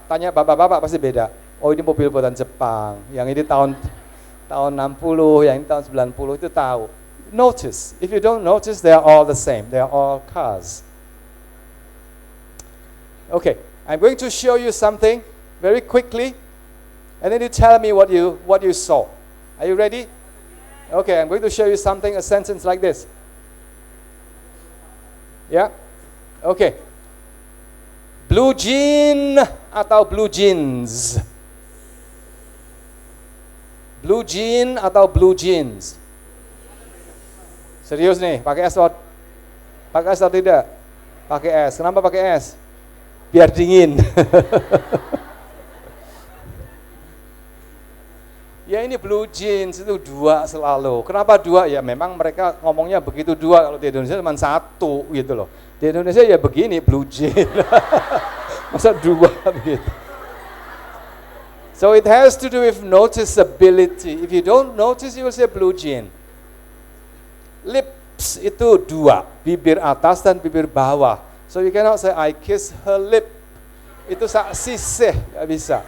Tanya bapak-bapak pasti beda. Oh ini mobil buatan Jepang. Yang ini tahun 60, yang ini tahun 90 itu tahu. Notice. If you don't notice, they are all the same. They are all cars. Okay, I'm going to show you something very quickly, and then you tell me what you saw. Are you ready? Okay, I'm going to show you something, a sentence like this. Ya, oke. Blue jean atau blue jeans? Blue jean atau blue jeans? Serius nih, pakai S atau tidak? Pakai S. Kenapa pakai S? Biar dingin. Ya ini blue jeans itu 2 selalu. Kenapa 2? Ya memang mereka ngomongnya begitu 2. Kalau di Indonesia cuma 1 gitu loh. Di Indonesia ya begini blue jeans. Masa 2 begitu. So it has to do with noticeability. If you don't notice, you will say blue jean. Lips itu 2. Bibir atas dan bibir bawah. So you cannot say I kiss her lip. Itu sisih, nggak bisa.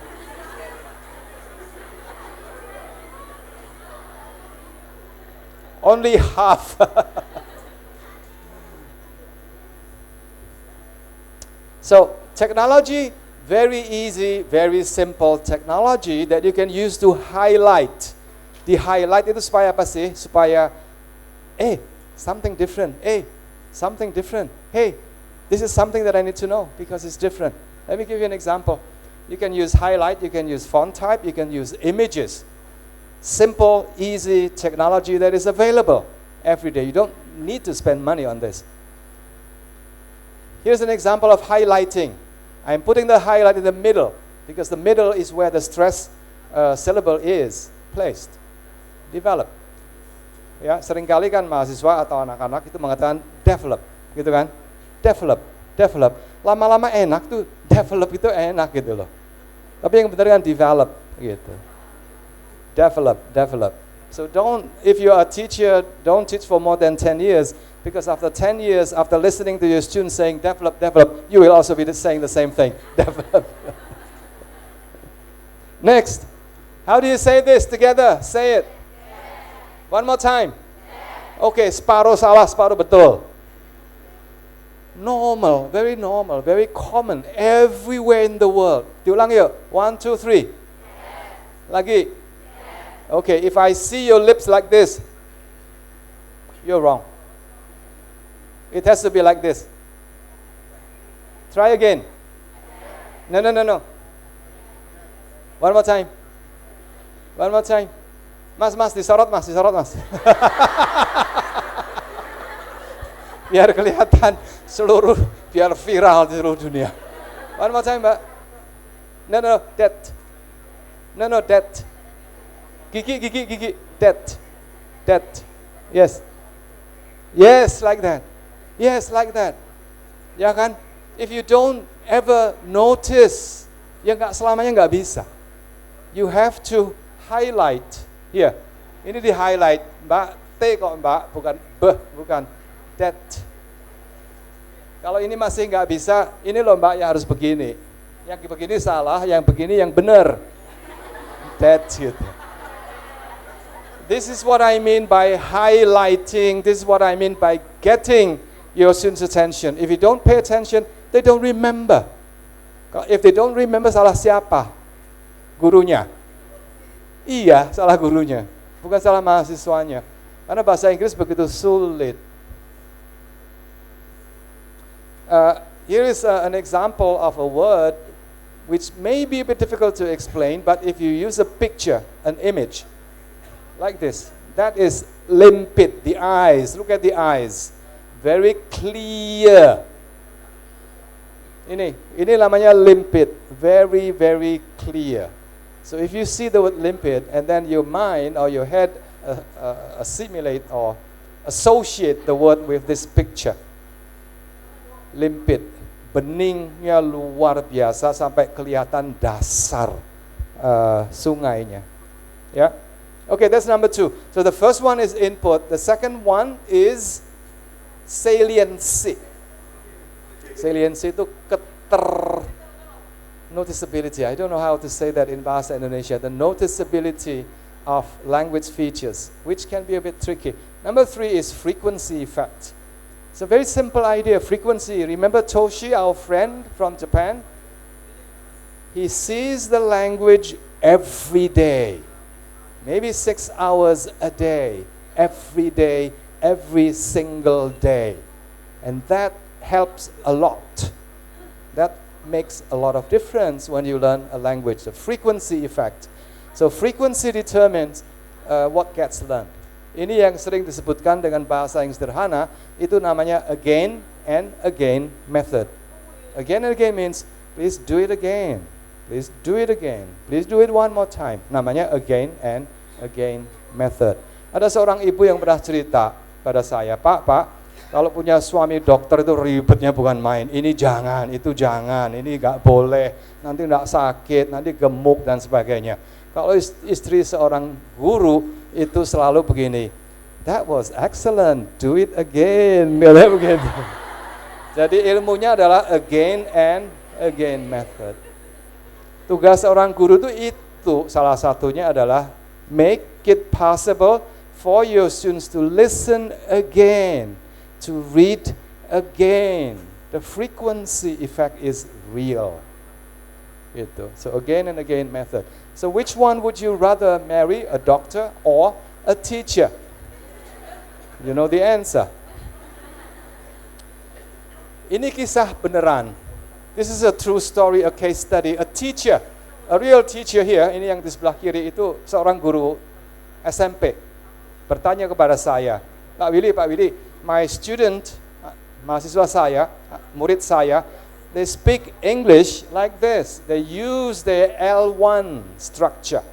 Only half. So technology, very easy, very simple technology that you can use to highlight. Di highlight itu supaya apa sih? Supaya, something different. Something different. Hey, this is something that I need to know because it's different. Let me give you an example. You can use highlight, you can use font type, you can use images. Simple, easy technology that is available every day. You don't need to spend money on this. Here's an example of highlighting. I'm putting the highlight in the middle because the middle is where the stress syllable is placed. Develop. Ya, seringkali kan mahasiswa atau anak-anak itu mengatakan develop, gitu kan? Develop. Lama-lama enak tuh, develop itu enak gitu loh. Tapi yang benar kan develop gitu. Develop. So if you are a teacher, don't teach for more than 10 years, because after 10 years, after listening to your students saying develop, you will also be saying the same thing, develop. Next, how do you say this together? Say it. One more time. Okay, separuh salah, separuh betul. Normal, very common, everywhere in the world. Diulang yuk, 1, 2, 3. Lagi. Okay, if I see your lips like this, you're wrong. It has to be like this. Try again. No. One more time. Mas, disorot mas. Biar kelihatan biar viral di seluruh dunia. One more time, Mbak. No, that. Gigi. That. Yes, like that. Ya kan? If you don't ever notice, ya selamanya nggak bisa. You have to highlight. Here, Ini di highlight, Mbak, T kok Mbak, bukan B, bukan that. Kalau ini masih nggak bisa, ini loh Mbak yang harus begini. Yang begini salah, yang begini yang benar. That gitu. This is what I mean by highlighting. This is what I mean by getting your students' attention. If you don't pay attention, they don't remember. If they don't remember, salah siapa? Gurunya. Iya, salah gurunya. Bukan salah mahasiswanya. Karena bahasa Inggris begitu sulit. Here is an example of a word which may be a bit difficult to explain, but if you use a picture, an image, like this, that is limpid, the eyes, look at the eyes, very clear. Ini namanya limpid, very, very clear. So if you see the word limpid, and then your mind or your head assimilate or associate the word with this picture, limpid, beningnya luar biasa sampai kelihatan dasar sungainya. Ya, okay, that's number 2. So the first one is input. The second one is saliency. Saliency itu noticeability. I don't know how to say that in Bahasa Indonesia. The noticeability of language features, which can be a bit tricky. Number 3 is frequency effect. It's a very simple idea, frequency. Remember Toshi, our friend from Japan? He sees the language every day, maybe 6 hours a day, every single day. And that helps a lot. That makes a lot of difference when you learn a language, the frequency effect. So frequency determines what gets learned. Ini yang sering disebutkan dengan bahasa yang sederhana, itu namanya again and again method. Again and again means, please do it again, please do it again, please do it one more time. Namanya again and again method. Ada seorang ibu yang pernah cerita pada saya, Pak, kalau punya suami dokter itu ribetnya bukan main. Ini jangan, itu jangan, ini nggak boleh, nanti nggak sakit, nanti gemuk dan sebagainya. Kalau istri seorang guru itu selalu begini, that was excellent, do it again. Begitu. Jadi ilmunya adalah again and again method. Tugas seorang guru itu salah satunya adalah make it possible for your students to listen again, to read again. The frequency effect is real. Gitu. So again and again method. So which one would you rather marry, a doctor or a teacher? You know the answer. Ini kisah beneran. This is a true story, a case study. A teacher, a real teacher here, ini yang di sebelah kiri itu seorang guru SMP. Bertanya kepada saya, Pak Willy, my student, mahasiswa saya, murid saya, they speak English like this. They use their L1 structure.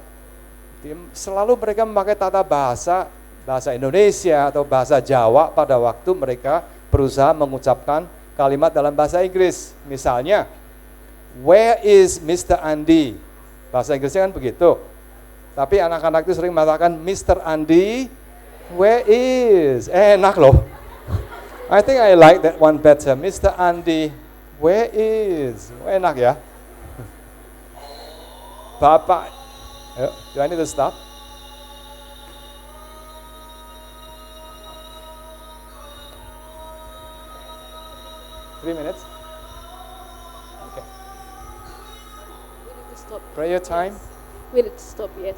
Selalu mereka memakai tata bahasa Indonesia atau bahasa Jawa pada waktu mereka berusaha mengucapkan kalimat dalam bahasa Inggris. Misalnya, where is Mr. Andy? Bahasa Inggrisnya kan begitu. Tapi anak-anak itu sering mengatakan Mr. Andy, where is? Enak loh. I think I like that one better. Mr. Andy, where is? Enak ya. Bapak, do I need to stop? Three minutes? Okay. We need to stop. Prayer time? We need to stop, yes.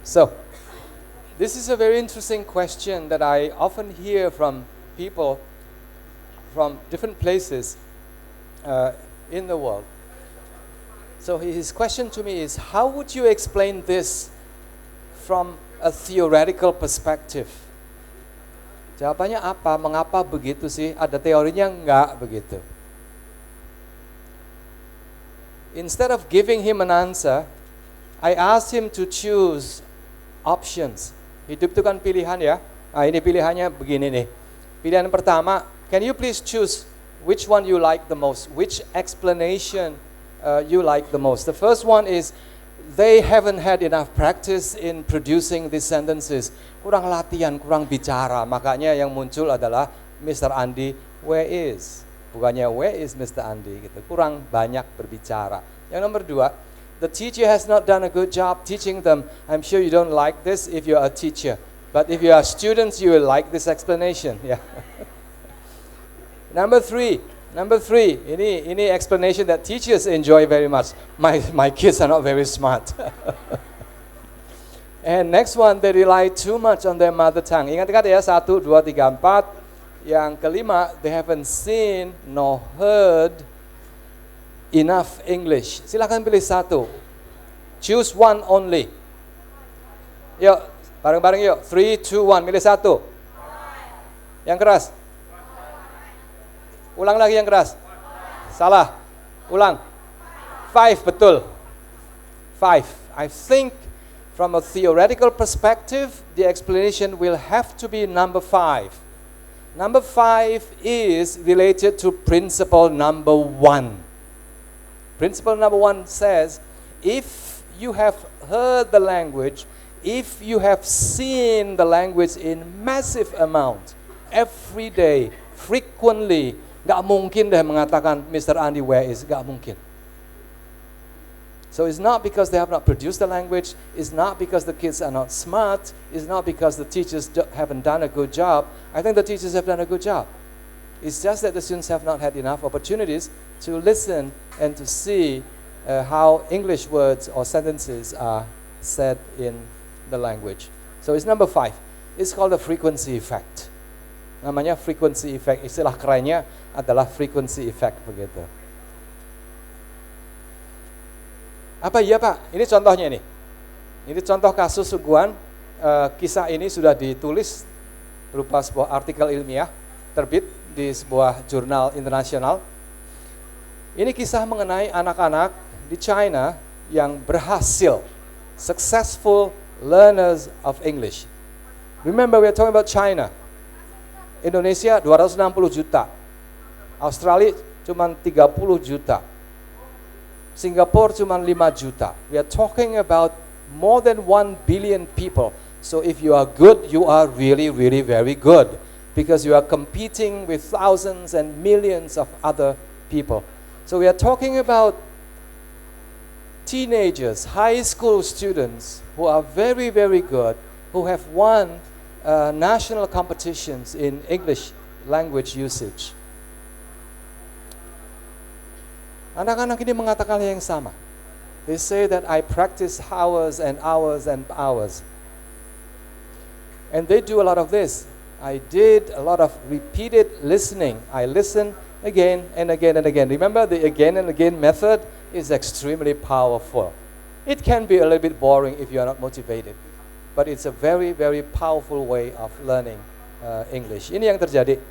So, this is a very interesting question that I often hear from people from different places in the world. So his question to me is, how would you explain this from a theoretical perspective? Jawabannya apa? Mengapa begitu sih? Ada teorinya enggak begitu? Instead of giving him an answer, I asked him to choose options. Hidup itu kan pilihan ya. Nah, ini pilihannya begini nih. Pilihan pertama, can you please choose which one you like the most? Which explanation you like the most? The first one is, they haven't had enough practice in producing these sentences. Kurang latihan, kurang bicara. Makanya yang muncul adalah Mr. Andi, where is? Bukannya where is Mr. Andi gitu. Kurang banyak berbicara. Yang nomor dua, the teacher has not done a good job teaching them. I'm sure you don't like this if you're a teacher. But if you are students, you will like this explanation. Yeah. Number three, ini explanation that teachers enjoy very much. My kids are not very smart. And next one, they rely too much on their mother tongue. Ingat-ingat ya, 1, 2, 3, 4. Yang kelima, they haven't seen nor heard enough English. Silakan pilih satu. Choose one only. Yuk, bareng-bareng yuk. 3, 2, 1. Pilih satu. Yang keras. Ulang lagi yang keras. Salah. Ulang. 5, betul. 5. I think from a theoretical perspective, the explanation will have to be number 5. Number 5 is related to principle number 1. Principle number 1 says, if you have heard the language, if you have seen the language in massive amount, every day, frequently, gak mungkin deh mengatakan Mr. Andi where is, gak mungkin. So it's not because they have not produced the language, it's not because the kids are not smart, it's not because the teachers haven't done a good job. I think the teachers have done a good job. It's just that the students have not had enough opportunities to listen and to see how English words or sentences are said in the language. So it's number 5. It's called the frequency effect. Namanya frequency effect. Istilah kerennya adalah frequency effect begitu. Apa iya Pak? Ini contohnya nih. Ini contoh kasus sungguhan. Kisah ini sudah ditulis berupa sebuah artikel ilmiah terbit di sebuah jurnal internasional. Ini kisah mengenai anak-anak di China yang berhasil, successful learners of English. Remember, we are talking about China. Indonesia 260 juta. Australia cuma 30 juta. Singapura cuma 5 juta. We are talking about more than 1 billion people. So if you are good, you are really, really very good. Because you are competing with thousands and millions of other people. So we are talking about teenagers, high school students who are very, very good, who have won national competitions in English language usage. Anak-anak ini mengatakan hal yang sama. They say that I practice hours and hours and hours. And they do a lot of this. I did a lot of repeated listening. I listen again and again and again. Remember, the again and again method is extremely powerful. It can be a little bit boring if you are not motivated, but it's a very, very powerful way of learning English. Ini yang terjadi.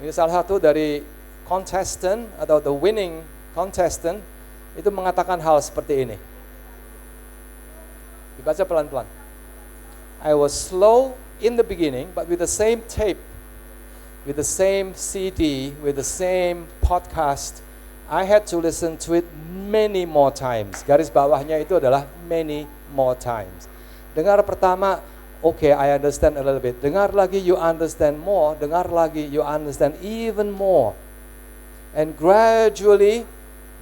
Ini salah satu dari contestant atau the winning contestant itu mengatakan hal seperti ini. Dibaca pelan-pelan. I was slow in the beginning, but with the same tape, with the same CD, with the same podcast, I had to listen to it many more times. Garis bawahnya itu adalah many more times. Dengar pertama, okay, I understand a little bit. Dengar lagi, you understand more. Dengar lagi, you understand even more. And gradually,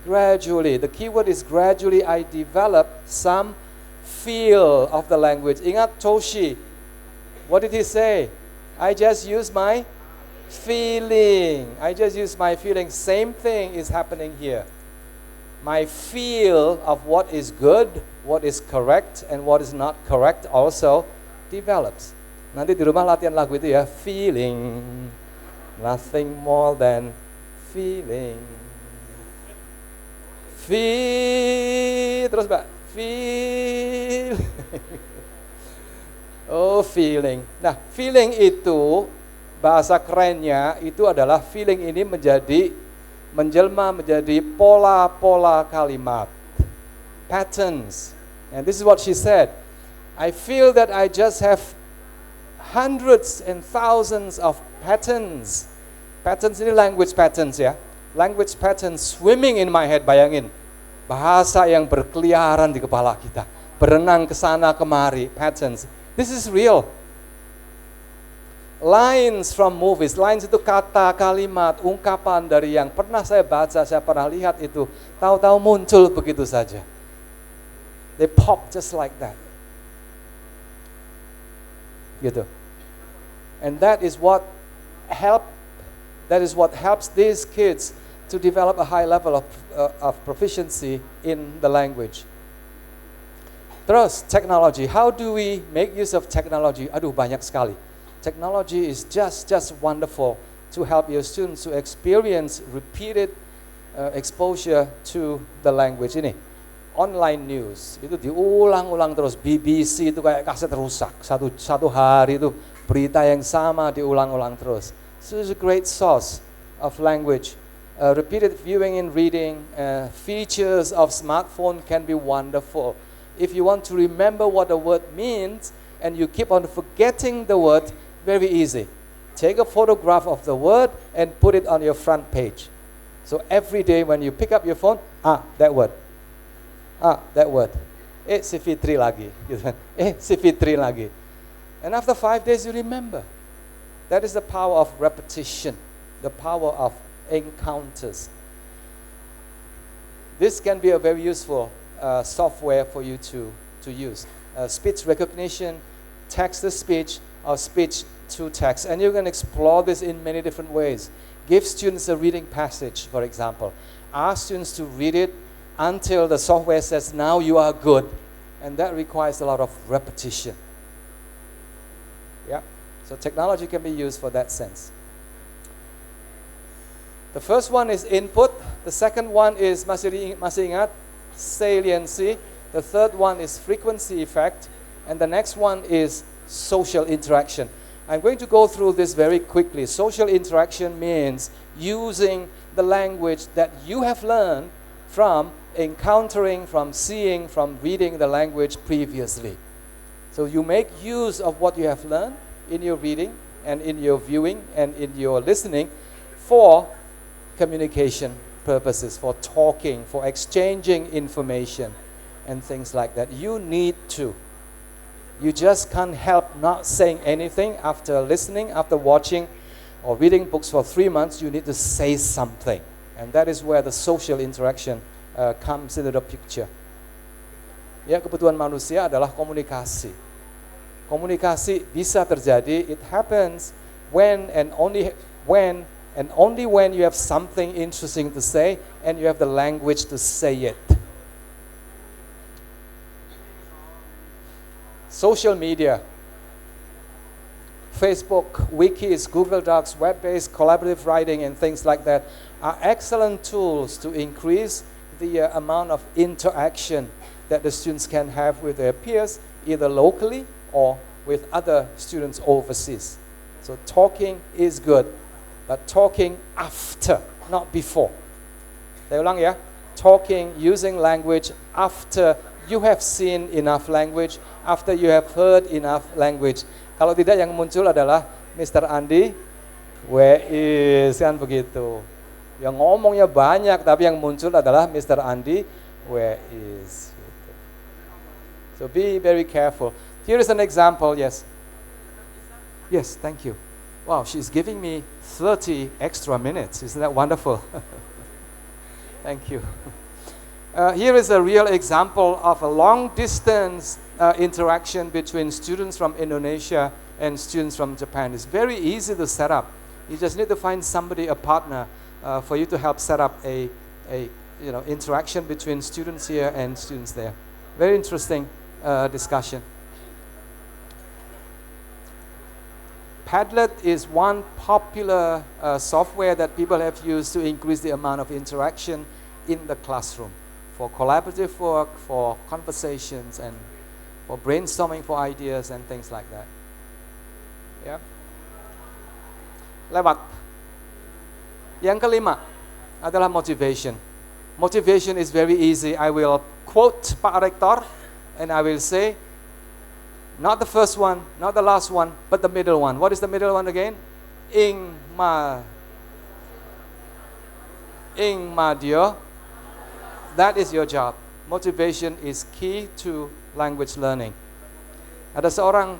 the keyword is gradually, I developed some feel of the language. Ingat Toshi, what did he say? I just use my feeling. I just use my feeling. Same thing is happening here. my feel of what is good, what is correct, and what is not correct also develops. Nanti di rumah latihan lagu itu ya, feeling, nothing more than feeling. Feel, terus Mbak, feel. Oh, feeling. Nah, feeling itu bahasa kerennya itu adalah feeling ini menjelma menjadi pola-pola kalimat, patterns. And this is what she said. I feel that I just have hundreds and thousands of patterns. Patterns ini language patterns ya. Language patterns swimming in my head, bayangin. Bahasa yang berkeliaran di kepala kita. Berenang ke sana kemari, patterns. This is real. Lines from movies, lines itu kata, kalimat, ungkapan dari yang pernah saya baca, saya pernah lihat itu, tahu-tahu muncul begitu saja. They pop just like that. Gitu. And that is what helps these kids to develop a high level of proficiency in the language. Terus, technology. How do we make use of technology? Aduh, banyak sekali. Technology is just wonderful to help your students to experience repeated exposure to the language. Ini, online news. Itu diulang-ulang terus. BBC itu kayak kaset rusak. Satu hari itu berita yang sama diulang-ulang terus. So it's a great source of language. Repeated viewing and reading. Features of smartphone can be wonderful. If you want to remember what a word means and you keep on forgetting the word, very easy. Take a photograph of the word and put it on your front page. So every day when you pick up your phone, that word. That word. Si Fitri lagi. Si Fitri lagi. And after 5 days you remember. That is the power of repetition, the power of encounters. This can be a very useful software for you to use. Speech recognition, text-to-speech, or speech-to-text. And you can explore this in many different ways. Give students a reading passage, for example. Ask students to read it until the software says, now you are good. And that requires a lot of repetition. Yeah. So technology can be used for that sense. The first one is input. The second one is, masih ingat? Saliency. The third one is frequency effect. And the next one is social interaction. I'm going to go through this very quickly. Social interaction means using the language that you have learned from encountering, from seeing, from reading the language previously. So you make use of what you have learned in your reading and in your viewing and in your listening for communication purposes, for talking, for exchanging information and things like that. You need to. You just can't help not saying anything after listening, after watching or reading books for 3 months. You need to say something. And that is where the social interaction comes into the picture. Ya, kebutuhan manusia adalah komunikasi. Komunikasi bisa terjadi, it happens when and only when you have something interesting to say and you have the language to say it. Social media, Facebook, wikis, Google Docs, web-based collaborative writing and things like that are excellent tools to increase the amount of interaction that the students can have with their peers, either locally or with other students overseas. So talking is good, but talking after, not before. Saya ulang ya, talking, using language after you have seen enough language, after you have heard enough language. Kalau tidak, yang muncul adalah Mr. Andi, where is, kan begitu. Yang ngomongnya banyak, tapi yang muncul adalah Mr. Andi, where is. So be very careful. Here is an example, yes. Yes, thank you. Wow, she's giving me 30 extra minutes. Isn't that wonderful? Thank you. Here is a real example of a long-distance interaction between students from Indonesia and students from Japan. It's very easy to set up. You just need to find somebody, a partner, for you to help set up a interaction between students here and students there. Very interesting discussion. Padlet is one popular software that people have used to increase the amount of interaction in the classroom for collaborative work, for conversations, and for brainstorming for ideas and things like that. Yeah. Lewat. Yang kelima adalah motivation. Motivation is very easy. I will quote Pak Rektor and I will say, not the first one, not the last one, but the middle one. What is the middle one again? Ing Madio. That is your job. Motivation is key to language learning. Ada seorang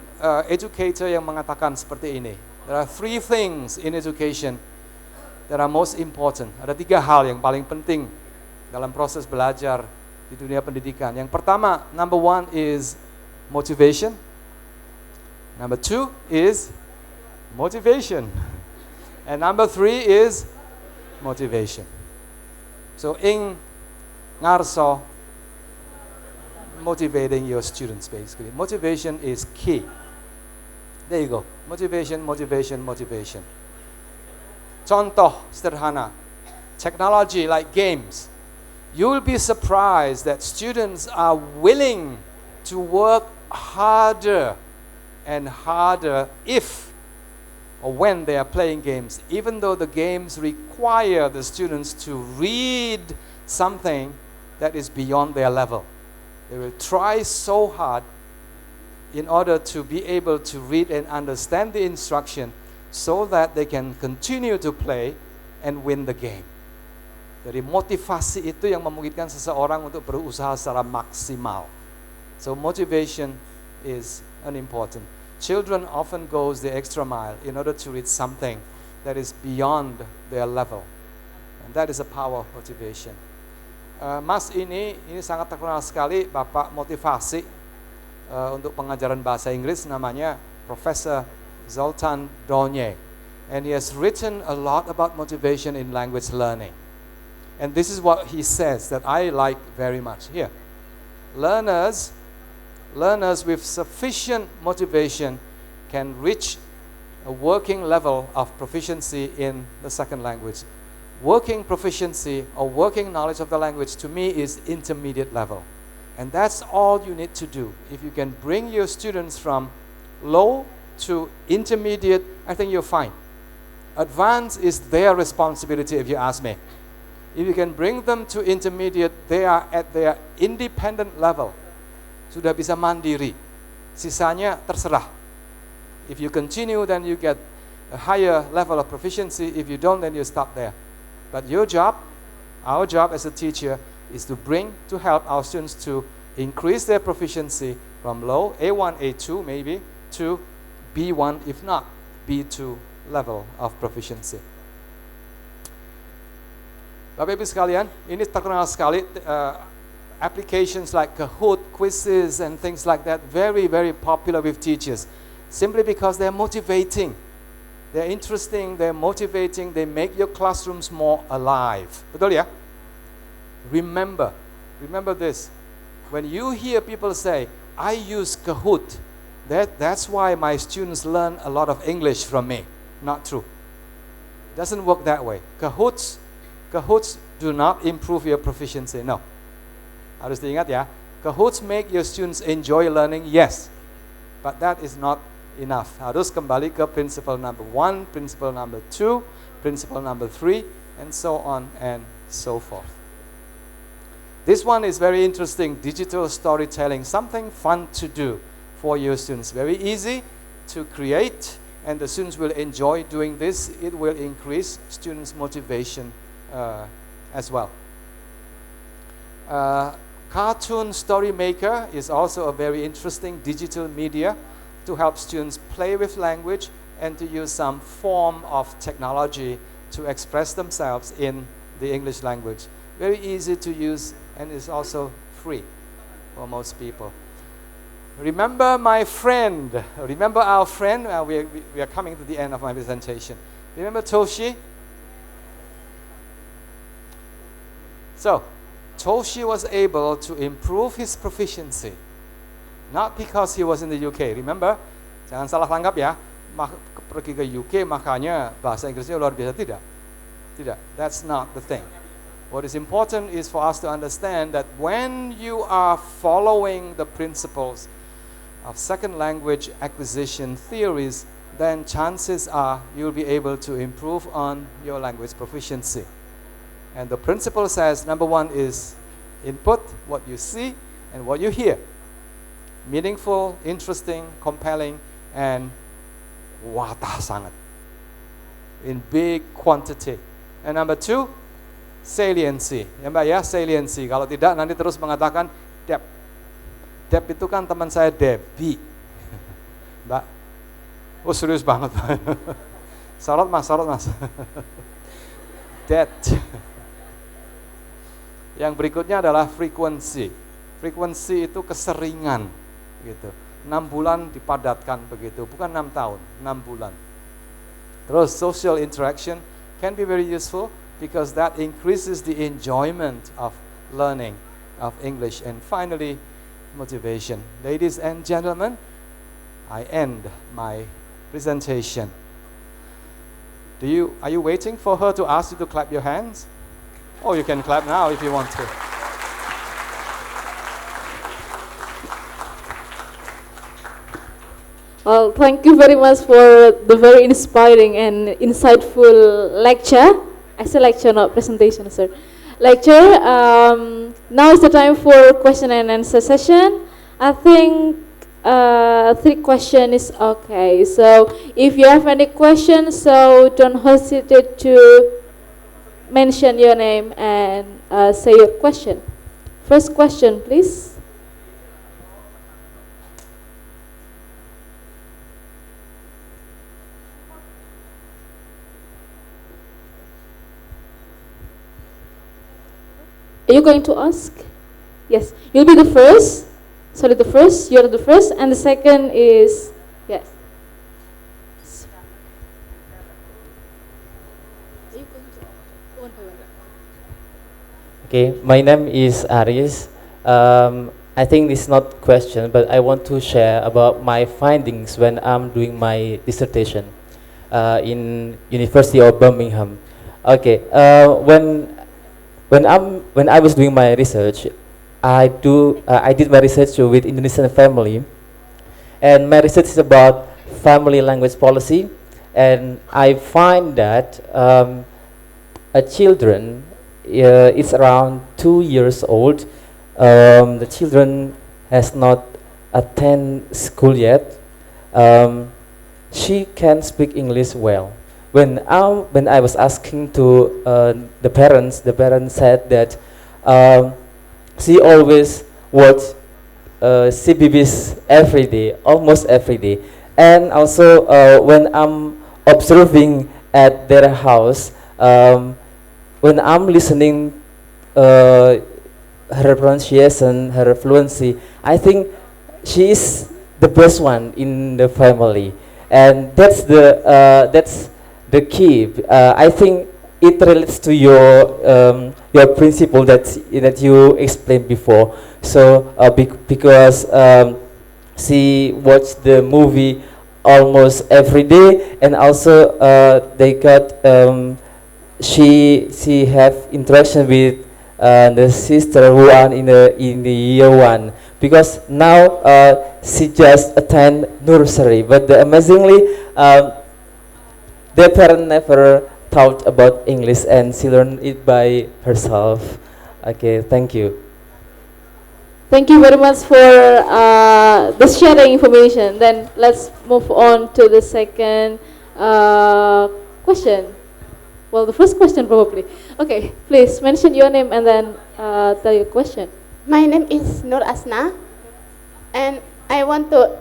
educator yang mengatakan seperti ini. There are 3 things in education that are most important. Ada 3 hal yang paling penting dalam proses belajar di dunia pendidikan. Yang pertama, number 1 is motivation. Number 2 is motivation. And number 3 is motivation. So ing ngarso, motivating your students basically. Motivation is key. There you go. Motivation, motivation, motivation. Contoh sederhana. Technology like games. You will be surprised that students are willing to work harder and harder if or when they are playing games, even though the games require the students to read something that is beyond their level. They will try so hard in order to be able to read and understand the instruction so that they can continue to play and win the game. Jadi motivasi itu yang memungkinkan seseorang untuk berusaha secara maksimal. So motivation is important. Children often goes the extra mile in order to read something that is beyond their level. And that is a power of motivation. Mas ini sangat terkenal sekali, Bapak motivasi untuk pengajaran bahasa Inggris, namanya Professor Zoltan Donye. And he has written a lot about motivation in language learning. And this is what he says that I like very much. Here, learners with sufficient motivation can reach a working level of proficiency in the second language. Working proficiency or working knowledge of the language to me is intermediate level. And that's all you need to do. If you can bring your students from low to intermediate, I think you're fine. Advanced is their responsibility if you ask me. If you can bring them to intermediate, they are at their independent level. Sudah bisa mandiri. Sisanya terserah. If you continue, then you get a higher level of proficiency. If you don't, then you stop there. But your job, our job as a teacher, is to help our students to increase their proficiency from low, A1, A2 maybe, to B1, if not B2 level of proficiency. Bapak Ibu sekalian, ini terkenal sekali, applications like Kahoot, quizzes and things like that, very, very popular with teachers, simply because they're motivating. They're interesting, they're motivating, they make your classrooms more alive. Betul ya? Remember this. When you hear people say, I use Kahoot, that's why my students learn a lot of English from me. Not true. It doesn't work that way. Kahoots do not improve your proficiency. No. Harus diingat ya. Kahoots make your students enjoy learning, yes. But that is not enough. Harus kembali ke principle number 1, principle number 2, principle number 3, and so on and so forth. This one is very interesting, digital storytelling, something fun to do for your students. Very easy to create, and the students will enjoy doing this. It will increase students' motivation as well. Cartoon Story Maker is also a very interesting digital media to help students play with language and to use some form of technology to express themselves in the English language. Very easy to use and is also free for most people. Remember my friend, remember our friend, we are coming to the end of my presentation. Remember Toshi? So, Toshi was able to improve his proficiency, not because he was in the UK. Remember, jangan salah tangkap ya, pergi ke UK makanya bahasa Inggrisnya luar biasa. Tidak. Tidak. That's not the thing. What is important is for us to understand that when you are following the principles of second language acquisition theories, then chances are you'll be able to improve on your language proficiency. And the principle says, number one is input, what you see and what you hear. Meaningful, interesting, compelling, and watah sangat. In big quantity. And number two, saliency. Ya Mbak ya, saliency. Kalau tidak nanti terus mengatakan Deb. Deb itu kan teman saya Debbie. Mbak, oh serius banget. Sorot mas. That. Yang berikutnya adalah frequency. Frequency itu keseringan, gitu. 6 bulan dipadatkan begitu, bukan 6 tahun, 6 bulan. Terus social interaction can be very useful because that increases the enjoyment of learning of English. And finally, motivation. Ladies and gentlemen, I end my presentation. Are you waiting for her to ask you to clap your hands? Oh, you can clap now if you want to. Well, thank you very much for the very inspiring and insightful lecture. I say lecture, not presentation, sir. Lecture. Now is the time for question and answer session. I think 3 questions is okay. So if you have any questions, so don't hesitate to mention your name and say your question. First question, please. Are you going to ask? Yes. You'll be the first. Sorry, the first. You're the first. And the second is, yes. Are you going to one by one? Okay, my name is Aris. I think this is not question, but I want to share about my findings when I'm doing my dissertation in University of Birmingham. Okay, when I was doing my research, I did my research with Indonesian family, and my research is about family language policy, and I find that a children is around 2 years old. The children has not attend school yet. She can speak English well. When I was asking to the parents said that she always watch CBBS every day, almost every day. And also when I'm observing at their house, when I'm listening her pronunciation, her fluency, I think she is the best one in the family, and that's the key. I think it relates to your principle that you explained before. So because she watched the movie almost every day, and also they got she have interaction with the sister who are in the year 1, because now she just attend nursery, but amazingly their parent never thought about English and she learned it by herself. Okay, thank you. Thank you very much for the sharing information. Then let's move on to the second question. Well, the first question probably. Okay, please mention your name and then tell your question. My name is Nur Asna, and I want to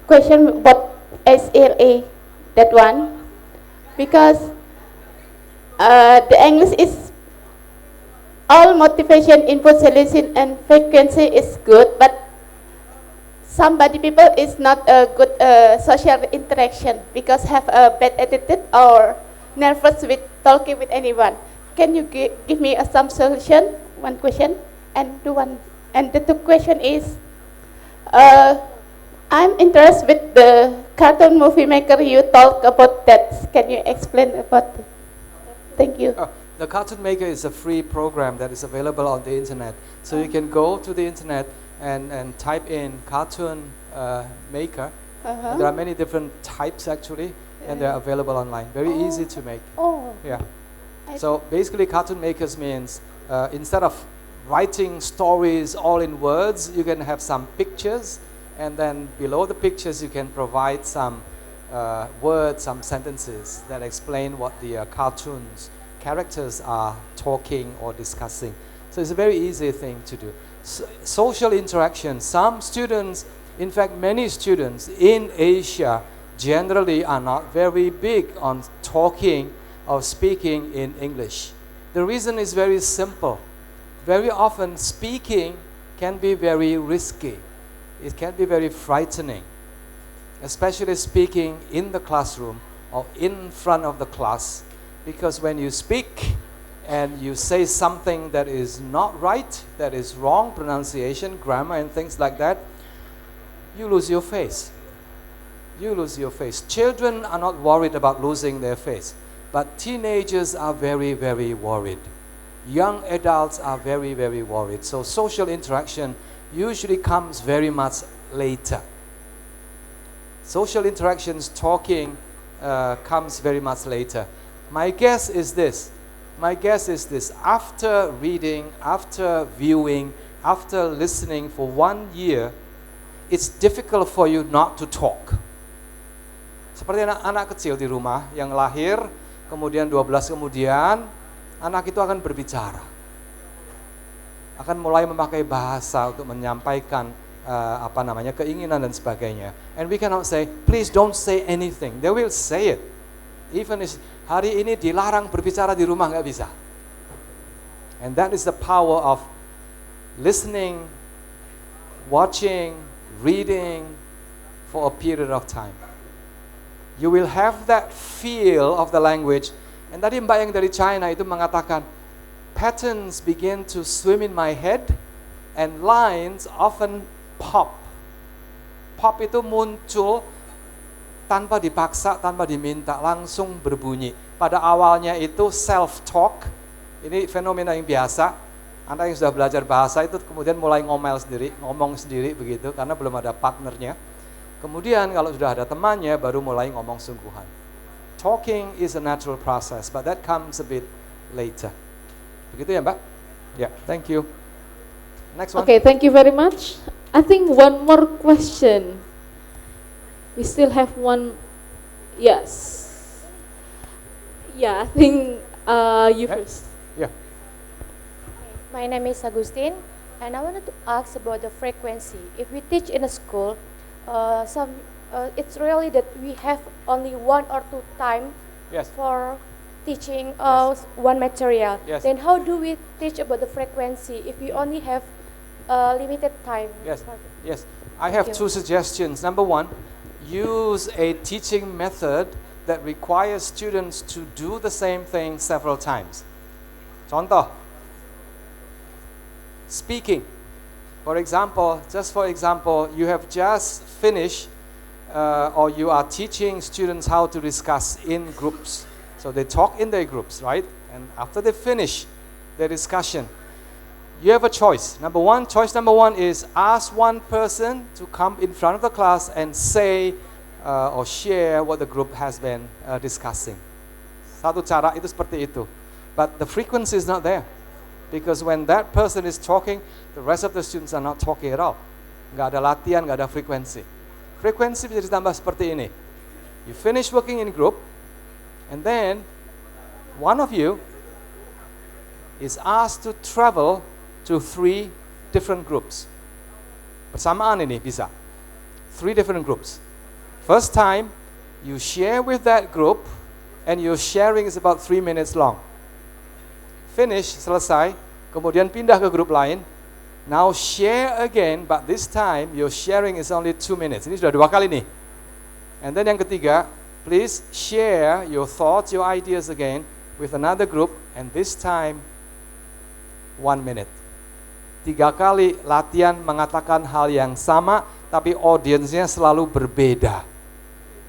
question about SLA, that one, because the English is all motivation, input, solution, and frequency is good, but somebody people is not a good social interaction because have a bad attitude or nervous with talking with anyone. can you give me some solution? One question and do one. And the two question is, I'm interested with the cartoon movie maker you talk about that. Can you explain about it? Thank you. The Cartoon Maker is a free program that is available on the internet. So you can go to the internet and type in Cartoon Maker. And there are many different types actually, and they're available online. Very easy to make. Oh. Yeah. So basically, Cartoon Makers means instead of writing stories all in words, you can have some pictures, and then below the pictures you can provide some words, some sentences that explain what the cartoons characters are talking or discussing. So it's a very easy thing to do. Social interaction. Some students, in fact many students in Asia generally are not very big on talking or speaking in English. The reason is very simple. Very often speaking can be very risky. It can be very frightening, especially speaking in the classroom or in front of the class, because when you speak and you say something that is not right, that is wrong pronunciation, grammar and things like that, you lose your face. You lose your face. Children are not worried about losing their face, but teenagers are very, very worried. Young adults are very, very worried. So social interaction usually comes very much later. Social interactions, talking, comes very much later. My guess is this. After reading, after viewing, after listening for 1 year, it's difficult for you not to talk. Seperti anak kecil di rumah yang lahir, kemudian 12 kemudian, anak itu akan berbicara. Akan mulai memakai bahasa untuk menyampaikan keinginan dan sebagainya. And we cannot say, please don't say anything. They will say it. Even if hari ini dilarang berbicara di rumah, nggak bisa. And that is the power of listening, watching, reading for a period of time. You will have that feel of the language. And tadi Mbak yang dari China itu mengatakan, patterns begin to swim in my head and lines often pop. Pop itu muncul tanpa dipaksa, tanpa diminta, langsung berbunyi. Pada awalnya itu self-talk, ini fenomena yang biasa. Anak yang sudah belajar bahasa itu kemudian mulai ngomong sendiri begitu, karena belum ada partnernya. Kemudian kalau sudah ada temannya, baru mulai ngomong sungguhan. Talking is a natural process, but that comes a bit later. Begitu ya Mbak? Yeah, thank you. Next one. Okay, thank you very much. I think one more question. We still have one. Yes. Yeah, I think you first. Yeah. My name is Agustin, and I wanted to ask about the frequency. If we teach in a school, it's really that we have only 1 or 2 time Yes. for teaching Yes. one material. Yes. Then how do we teach about the frequency if we only have limited time? Yes. Yes. I have 2 suggestions. Number 1, use a teaching method that requires students to do the same thing several times. Contoh, speaking. For example, you have just finished or you are teaching students how to discuss in groups. So they talk in their groups, right? And after they finish their discussion, you have a choice. Choice number one is ask one person to come in front of the class and say or share what the group has been discussing. Satu cara itu seperti itu. But the frequency is not there. Because when that person is talking, the rest of the students are not talking at all. Nggak ada latihan, nggak ada frekuensi. Frekuensi bisa ditambah seperti ini. You finish working in group, and then one of you is asked to travel to 3 different groups. Bersamaan ini bisa. 3 different groups. First time, you share with that group, and your sharing is about 3 minutes long. Finish, selesai, kemudian pindah ke grup lain. Now share again, but this time your sharing is only 2 minutes. Ini sudah 2 kali nih. And then yang ketiga, please share your thoughts, your ideas again with another group, and this time 1 minute. 3 kali latihan mengatakan hal yang sama, tapi audiensnya selalu berbeda.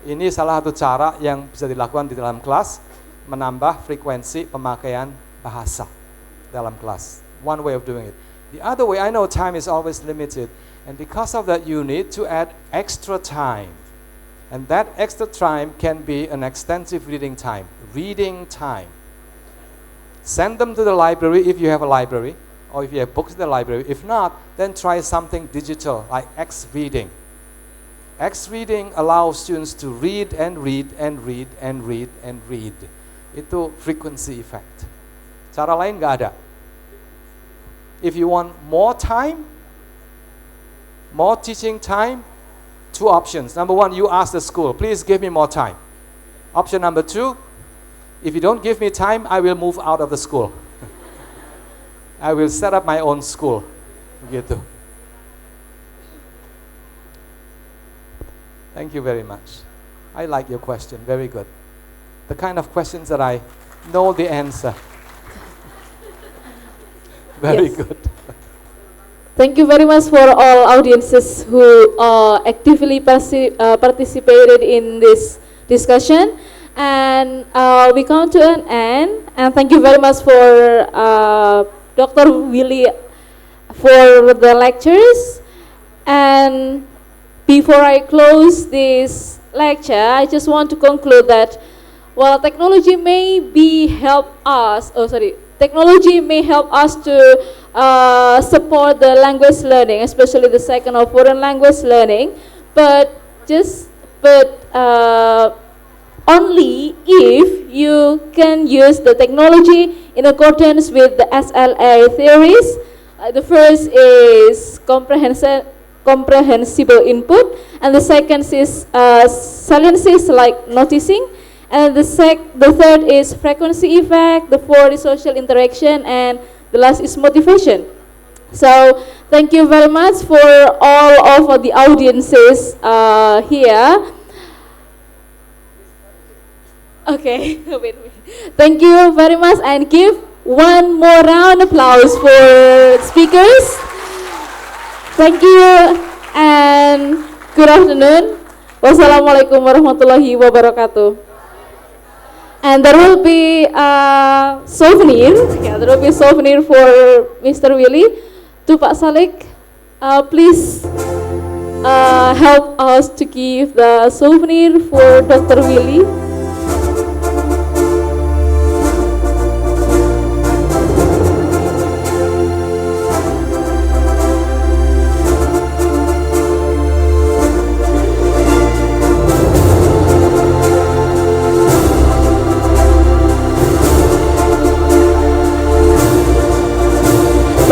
Ini salah satu cara yang bisa dilakukan di dalam kelas, menambah frekuensi pemakaian bahasa dalam kelas. One way of doing it. The other way, I know time is always limited, and because of that you need to add extra time. And that extra time can be an extensive reading time. Send them to the library if you have a library, or if you have books in the library. If not, then try something digital like X-reading. X-reading allows students to read and read and read and read and read. Itu frequency effect. Cara lain nggak ada. If you want more time, more teaching time, 2 options. Number 1, you ask the school, please give me more time. Option number 2, if you don't give me time, I will move out of the school. I will set up my own school. Begitu. Thank you very much. I like your question, very good. The kind of questions that I know the answer. Very Yes. good. Thank you very much for all audiences who actively participated in this discussion. And we come to an end. And thank you very much for Dr. Willy for the lectures. And before I close this lecture, I just want to conclude that while technology may technology may help us to support the language learning, especially the second or foreign language learning, but only if you can use the technology in accordance with the SLA theories. The first is comprehensible input, and the second is saliencies like noticing, and the third is frequency effect, the fourth is social interaction, and the last is motivation. So thank you very much for all of the audiences here. Okay, wait. Thank you very much, and give one more round of applause for speakers. Thank you and good afternoon. Wassalamualaikum warahmatullahi wabarakatuh. And there will be a souvenir. Yeah, there will be a souvenir for Mr. Willy. To Pak Salik, please help us to give the souvenir for Dr. Willy.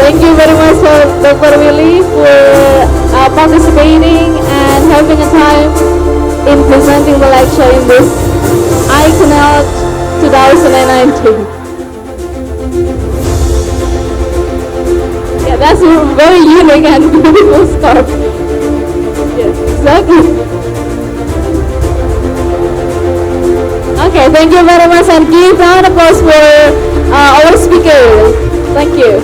Thank you very much for Dr. Willy for participating and having a time in presenting the lecture in this ICONELT2019. Yeah, that's a very unique and beautiful scarf. Yes, exactly. Okay, thank you very much, and give round of applause for our speaker. Thank you.